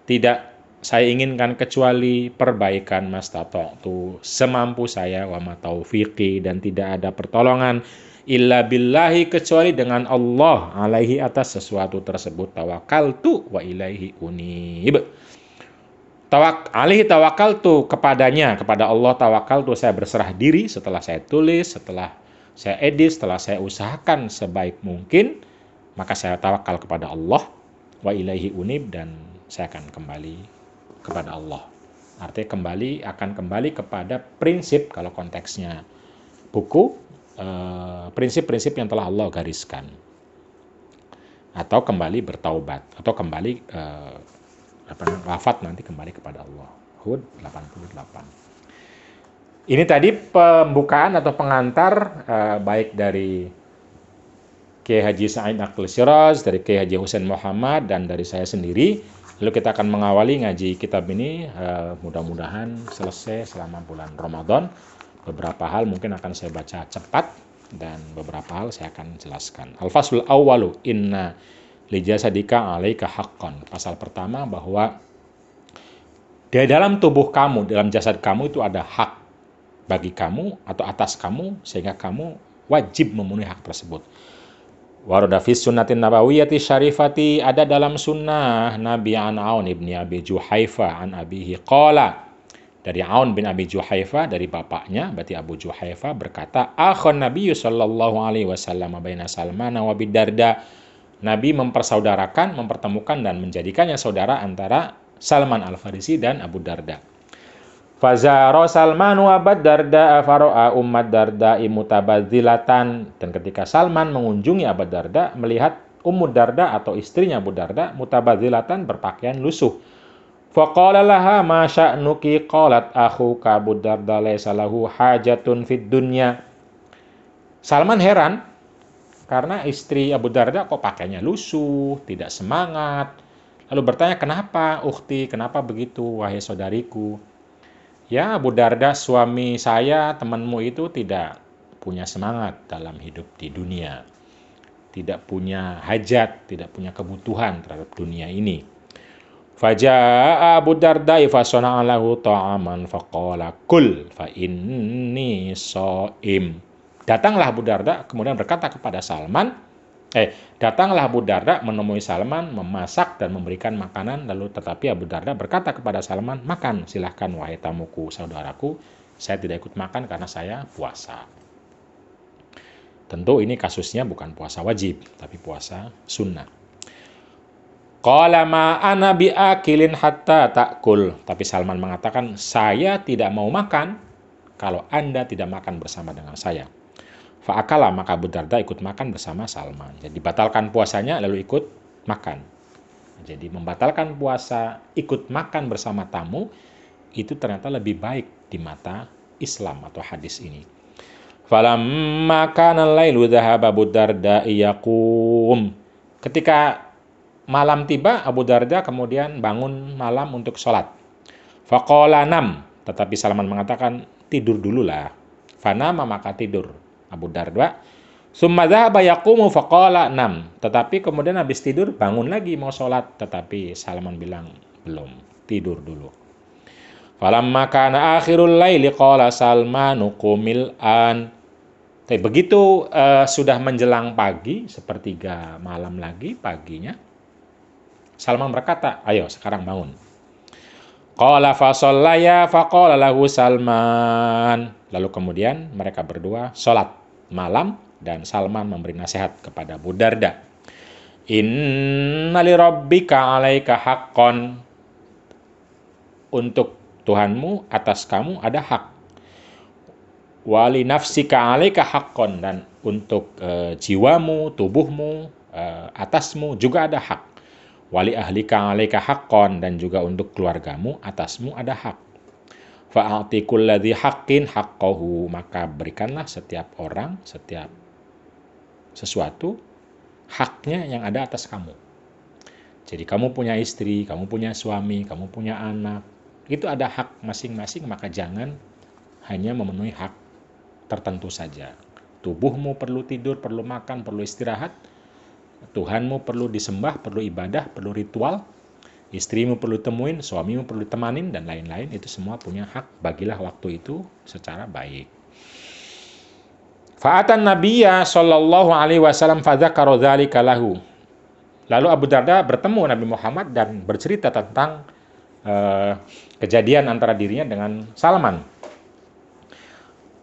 tidak saya inginkan kecuali perbaikan, mastata'tu, semampu saya, wa ma taufiqi, dan tidak ada pertolongan illa billahi, kecuali dengan Allah, alaihi, atas sesuatu tersebut, tawakkaltu wa ilaihi unib. Alaihi tawakkaltu, kepadanya, kepada Allah tawakkaltu, saya berserah diri setelah saya tulis, setelah saya edit, setelah saya usahakan sebaik mungkin, maka saya tawakal kepada Allah, wa ilaihi unib, dan saya akan kembali kepada Allah. Artinya akan kembali kepada prinsip, kalau konteksnya buku, prinsip-prinsip yang telah Allah gariskan. Atau kembali bertaubat, atau kembali wafat nanti kembali kepada Allah. Hud 88. Ini tadi pembukaan atau pengantar baik dari Kiai Haji Sa'id Aqil Siraj, dari Kiai Haji Husain Muhammad, dan dari saya sendiri. Lalu kita akan mengawali ngaji kitab ini, mudah-mudahan selesai selama bulan Ramadan. Beberapa hal mungkin akan saya baca cepat, dan beberapa hal saya akan jelaskan. Al-Faslul Awwalu, inna lijasadika alaika haqqan. Pasal pertama, bahwa di dalam tubuh kamu, dalam jasad kamu itu ada hak bagi kamu atau atas kamu, sehingga kamu wajib memenuhi hak tersebut. Warada fi sunnatin nabawiyyati syarifati, ada dalam sunnah Nabi an Aun ibni Abi Juhaifa an abihi qala, dari Aun bin Abi Juhaifa, dari bapaknya berarti Abu Juhaifa, berkata, akhon Nabi sallallahu alaihi wasallam baina Salman wa Darda, Nabi mempersaudarakan, mempertemukan dan menjadikannya saudara antara Salman Al-Farisi dan Abu Darda. Fazaro Salman wa Darda faro'a ummat Darda mutabadzilatan, dan ketika Salman mengunjungi Abu Darda, melihat Ummu Darda atau istrinya Abu Darda mutabadzilatan, berpakaian lusuh. Faqala laha ma sya'nuki, qalat akhuka Abu Darda laysa lahu hajatun fid dunya. Salman heran karena istri Abu Darda kok pakainya lusuh, tidak semangat. Lalu bertanya, kenapa ukhti, kenapa begitu wahai saudariku? Ya Abu Darda, suami saya, temanmu itu tidak punya semangat dalam hidup di dunia. Tidak punya hajat, tidak punya kebutuhan terhadap dunia ini. Faja'a Abu Darda fa sana'a lahu ta'aman faqala kul fa inni shaim. Datanglah Abu Darda kemudian berkata kepada Salman, datanglah Abu Darda menemui Salman, memasak dan memberikan makanan. Lalu tetapi Abu Darda berkata kepada Salman, makan silahkan wahai tamuku, saudaraku, saya tidak ikut makan karena saya puasa. Tentu ini kasusnya bukan puasa wajib, tapi puasa sunnah. Qala ma ana biakilin hatta ta'kul. Tapi Salman mengatakan, saya tidak mau makan kalau Anda tidak makan bersama dengan saya. Fa'akala, maka Abu Darda ikut makan bersama Salman. Jadi batalkan puasanya lalu ikut makan. Jadi membatalkan puasa, ikut makan bersama tamu, itu ternyata lebih baik di mata Islam atau hadis ini. Falamma kana al-lailu dhahaba Abu Darda yaqum. Ketika malam tiba, Abu Darda kemudian bangun malam untuk sholat. Faqala nam, tetapi Salman mengatakan, tidur dululah. Fanama, maka tidur Abu Darda. Summa dhahaba yaqumu faqala nam, tetapi kemudian habis tidur bangun lagi mau sholat, tetapi Salman bilang belum, tidur dulu. Falamma kana akhirul laili qala Salmanu qumil an. Tapi begitu sudah menjelang pagi, sepertiga malam lagi paginya, Salman berkata, ayo sekarang bangun. Qala fa shallaya faqala lahu Salman. Lalu kemudian mereka berdua sholat malam dan Salman memberi nasihat kepada Abu Darda. Inna li rabbika 'alaika haqqan. Untuk Tuhanmu atas kamu ada hak. Wa li nafsika 'alaika haqqan, dan untuk jiwamu, tubuhmu, atasmu juga ada hak. Wa li ahlika 'alaika haqqan, dan juga untuk keluargamu atasmu ada hak. Fa'ati kulladzi haqqin haqqahu, maka berikanlah setiap orang, setiap sesuatu haknya yang ada atas kamu. Jadi kamu punya istri, kamu punya suami, kamu punya anak, itu ada hak masing-masing, maka jangan hanya memenuhi hak tertentu saja. Tubuhmu perlu tidur, perlu makan, perlu istirahat. Tuhanmu perlu disembah, perlu ibadah, perlu ritual. Istrimu perlu temuin, suamimu perlu temanin, dan lain-lain. Itu semua punya hak. Bagilah waktu itu secara baik. Fa'atan Nabiyya sallallahu alaihi wasallam fadzakara dzalika lahu. Lalu Abu Darda bertemu Nabi Muhammad dan bercerita tentang kejadian antara dirinya dengan Salman.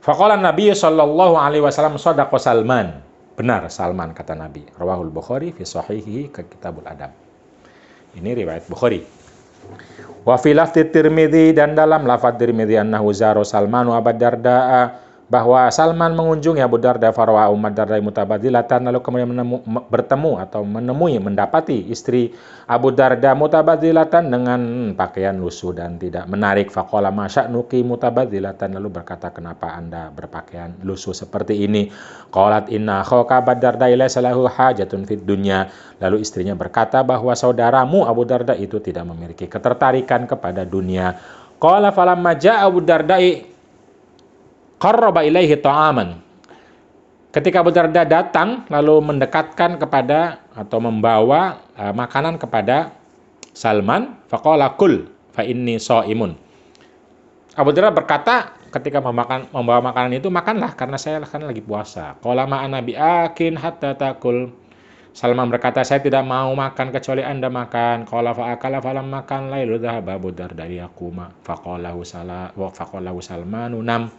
Faqala Nabi sallallahu alaihi wasallam, shadaqa Salman. Benar Salman, kata Nabi. Rawahul Bukhari fi sahihihi ke Kitabul Adab. Ini riwayat Bukhari. Wa fi lafzi Tirmidzi, dan dalam lafaz Tirmidzi annahu zaro Salmanu Abu Darda, bahwa Salman mengunjungi Abu Darda farwa Umar Darda mutabadzilatan, lalu kemudian bertemu atau mendapati istri Abu Darda mutabadzilatan dengan pakaian lusuh dan tidak menarik. Faqala ma sya'nuki mutabadzilatan, lalu berkata, kenapa Anda berpakaian lusuh seperti ini? Qalat inna khawka Abu Darda laysa lahu hajatun fid dunya, lalu istrinya berkata bahwa saudaramu Abu Darda itu tidak memiliki ketertarikan kepada dunia. Qala falamma ja'a Abu Darda'i qarraba ilaihi ta'aman. Ketika Abu Darda datang lalu mendekatkan kepada atau membawa makanan kepada Salman, faqala kul fa inni shaimun. Abu Darda berkata ketika membawa makanan itu, makanlah karena saya kan lagi puasa. Qala ma ana biakin hatta takul. Salman berkata, saya tidak mau makan kecuali Anda makan. Qala fa akala falam makan lailu dhahaba Abu Darda yaquma faqalahu Salmanu nam.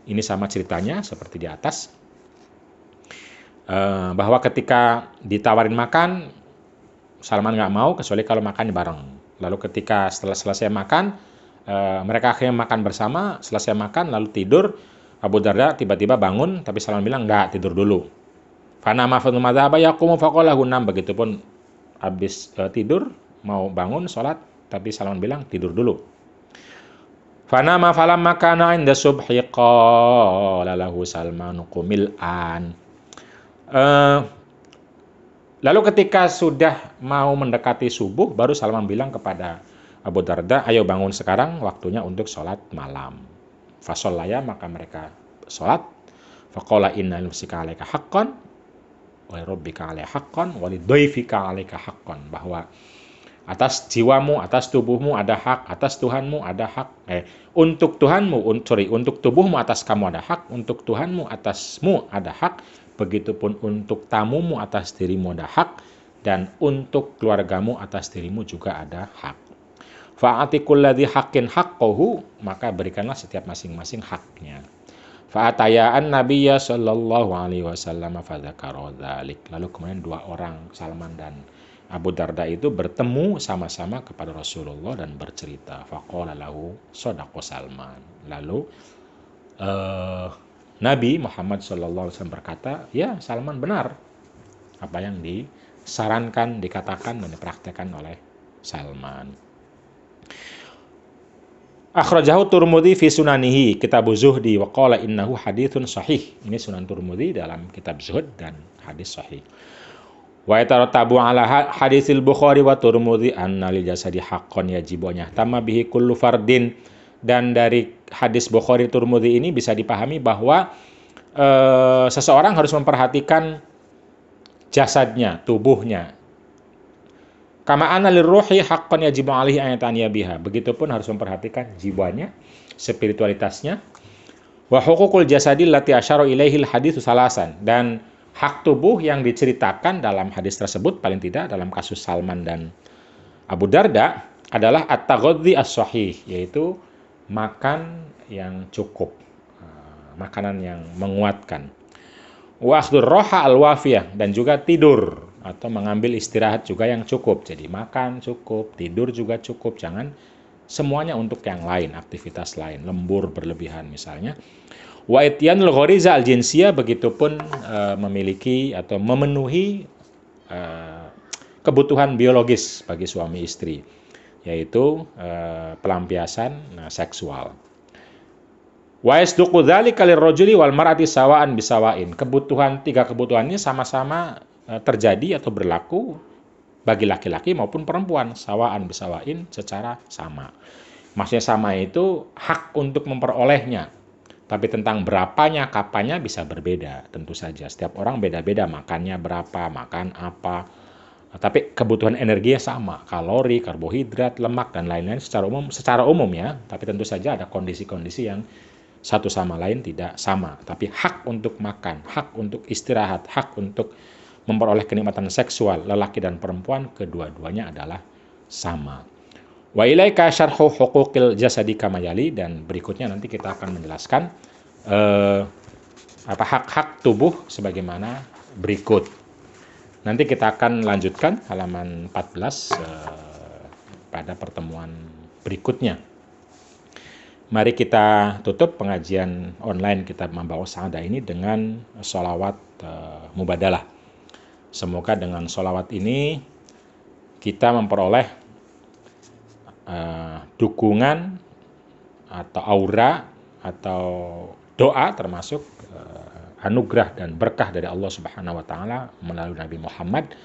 Ini sama ceritanya seperti di atas, bahwa ketika ditawarin makan, Salman nggak mau kecuali kalau makannya bareng. Lalu ketika setelah selesai makan, mereka akhirnya makan bersama. Selesai makan lalu tidur. Abu Darda tiba-tiba bangun, tapi Salman bilang nggak, tidur dulu. Fanama fatuma dzahaba yaqumu faqalahu nam. Begitupun habis tidur mau bangun sholat, tapi Salman bilang tidur dulu. Fanama falam makana inda subhi qala lahu Salmanu qumil an. Lalu ketika sudah mau mendekati subuh, baru Salman bilang kepada Abu Darda, ayo bangun sekarang, waktunya untuk sholat malam. Fasolaya, maka mereka sholat. Faqala inna nafsika alaika haqqan wa rabbika alaika haqqan wa lidhaifika alaika haqqan, bahwa atas jiwamu, atas tubuhmu ada hak, atas Tuhanmu ada hak. Untuk tubuhmu atas kamu ada hak, untuk Tuhanmu atasmu ada hak. Begitupun untuk tamumu atas dirimu ada hak, dan untuk keluargamu atas dirimu juga ada hak. Fa'ati kulladzi haqqin haqqahu, maka berikanlah setiap masing-masing haknya. Fa'atayaan Nabiyya sallallahu alaihi wasallam fadzakara dzalik. Lalu kemudian dua orang, Salman dan Abu Darda itu bertemu sama-sama kepada Rasulullah dan bercerita. Faqala lahu shadaqa Salman. Lalu Nabi Muhammad SAW berkata, ya Salman benar apa yang disarankan, dikatakan dan dipraktekkan oleh Salman. Akhrajahu Tirmidzi fi sunanihi kitab Zuhdi wa qala innahu haditsun sahih. Ini Sunan Tirmidzi dalam kitab Zuhud dan hadis sahih. Wa yatarattabu ala hadisil Bukhari wa Tirmidzi anna lil jasadi haqqan yajibu an yahtama bihi kullu fardin. Dan dari hadis Bukhari Tirmidzi ini bisa dipahami bahwa seseorang harus memperhatikan jasadnya, tubuhnya. Kama anna lirruhi haqqan yajibu alaihi an yataniya biha. Begitupun harus memperhatikan jiwanya, spiritualitasnya. Wa huququl jasadi allati asyara ilaihil haditsu salasan. Dan hak tubuh yang diceritakan dalam hadis tersebut, paling tidak dalam kasus Salman dan Abu Darda, adalah at-taghadzi as-sahih, yaitu makan yang cukup, makanan yang menguatkan. Wa akhdhur raha al-wafiyah, dan juga tidur atau mengambil istirahat juga yang cukup. Jadi makan cukup, tidur juga cukup, jangan semuanya untuk yang lain, aktivitas lain, lembur berlebihan misalnya. Wa ityanul ghariza al-jinsiyah, begitupun memiliki atau memenuhi kebutuhan biologis bagi suami istri, yaitu pelampiasan seksual. Wa yasduqu dzalika lirrajuli wal mar'ati sawa'an bisawain. Tiga kebutuhan ini sama-sama terjadi atau berlaku bagi laki-laki maupun perempuan, sawa'an bisawain, secara sama. Maksudnya sama itu hak untuk memperolehnya. Tapi tentang berapanya, kapannya bisa berbeda, tentu saja. Setiap orang beda-beda, makannya berapa, makan apa. Tapi kebutuhan energinya sama, kalori, karbohidrat, lemak, dan lain-lain secara umum ya. Tapi tentu saja ada kondisi-kondisi yang satu sama lain tidak sama. Tapi hak untuk makan, hak untuk istirahat, hak untuk memperoleh kenikmatan seksual, lelaki dan perempuan, kedua-duanya adalah sama. Wa ilaika syarhu huquqil jasadi kama yali, dan berikutnya nanti kita akan menjelaskan hak-hak tubuh sebagaimana berikut. Nanti kita akan lanjutkan halaman 14 pada pertemuan berikutnya. Mari kita tutup pengajian online Kitab Manbaus Sa'adah ini dengan sholawat mubadalah. Semoga dengan sholawat ini kita memperoleh dukungan atau aura atau doa, termasuk anugerah dan berkah dari Allah Subhanahu wa taala melalui Nabi Muhammad,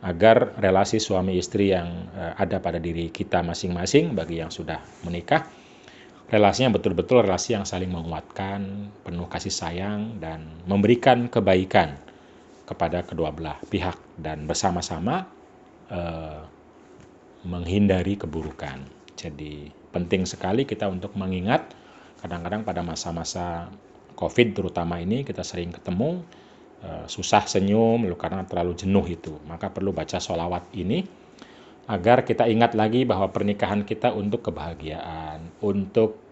agar relasi suami istri yang ada pada diri kita masing-masing bagi yang sudah menikah, relasinya betul-betul relasi yang saling menguatkan, penuh kasih sayang dan memberikan kebaikan kepada kedua belah pihak dan bersama-sama menghindari keburukan. Jadi penting sekali kita untuk mengingat, kadang-kadang pada masa-masa COVID terutama ini kita sering ketemu, susah senyum karena terlalu jenuh itu. Maka perlu baca sholawat ini agar kita ingat lagi bahwa pernikahan kita untuk kebahagiaan, untuk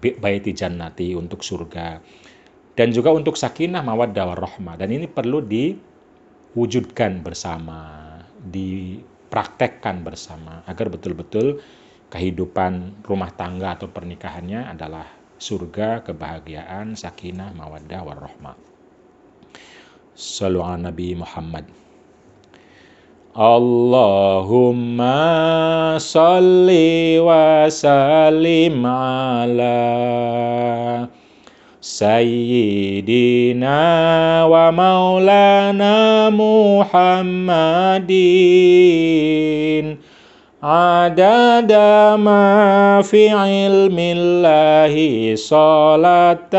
baiti jannati, untuk surga, dan juga untuk sakinah mawaddah warahmah. Dan ini perlu diwujudkan bersama, dipraktekkan bersama, agar betul-betul kehidupan rumah tangga atau pernikahannya adalah surga, kebahagiaan, sakinah mawaddah warahmah. Shallu ala Nabi Muhammad. Allahumma sholli wa sallim ala Sayyidina wa maulana Muhammadin adada ma fi ilmillahi salatan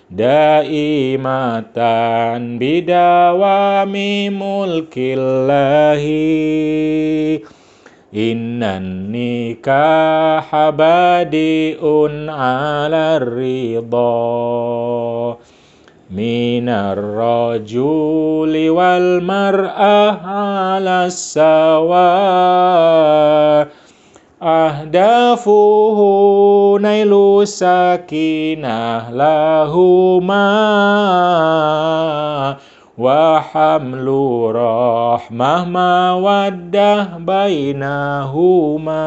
daimatan bidawami mulkillahi innan nikaha badi'un ala ridha minar rajuli wal mar'ah ala sawa ahdafuhu nailu sakinah lahuma wa hamlu rahmah mawaddah bainahuma.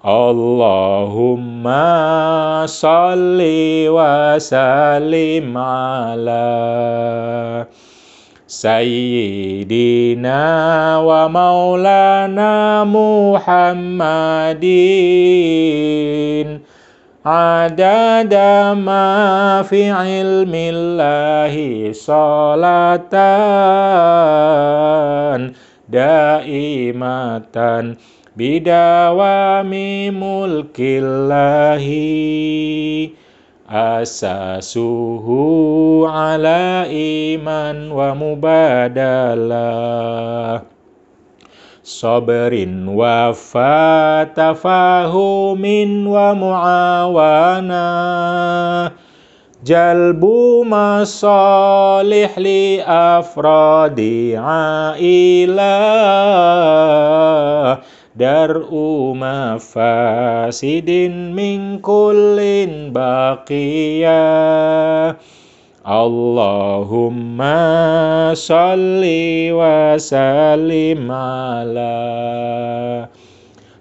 Allahumma sholli wa sallim ala Sayyidina wa maulana Muhammadin adada ma fi ilmillahi salatan daimatan bidawami mulkillahi asasuhu ala iman wa mubadalah sabrin wa fatafahumin wa muawana jalbu masalih li afradi ailah dar'u mafasidin min kullin baqiyah. Allahumma sholli wa sallim ala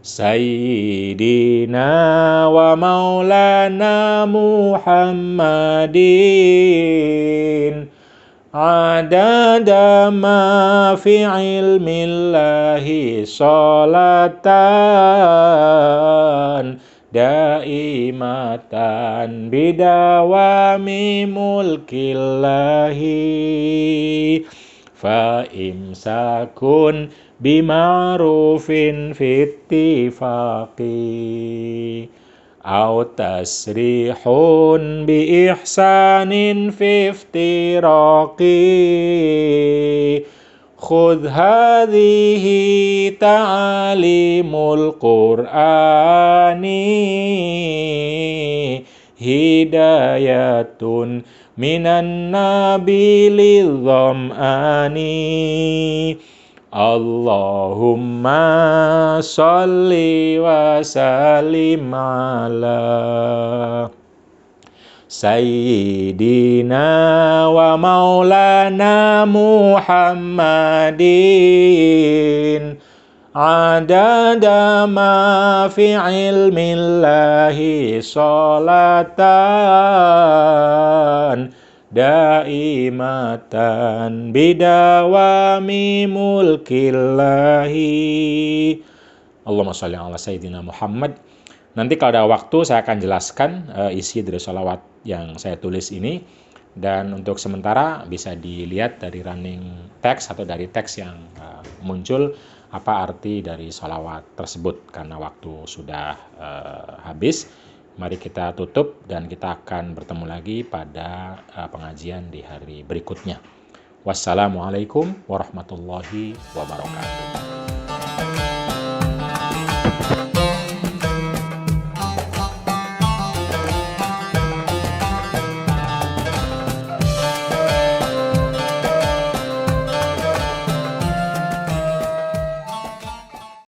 Sayyidina wa maulana Muhammadin adada ma fi ilmillahi salatan daimatan bidawami mulkillahi fa imsakun bima'rufin fittifaqi au tasrihun bi ihsanin fi iftiraqi khudh hadhihi ta'alimul qur'ani hidayatun minan nabi lidham'ani. Allahumma sholli wa sallim ala Sayyidina wa maulana Muhammadin adada ma fi ilmillahi salatan daimatan bidawami mulkillahi. Allahumma sholli ala Sayyidina Muhammad. Nanti kalau ada waktu saya akan jelaskan isi dari sholawat yang saya tulis ini. Dan untuk sementara bisa dilihat dari running text atau dari teks yang muncul apa arti dari sholawat tersebut. Karena waktu sudah habis, mari kita tutup dan kita akan bertemu lagi pada pengajian di hari berikutnya. Wassalamualaikum warahmatullahi wabarakatuh.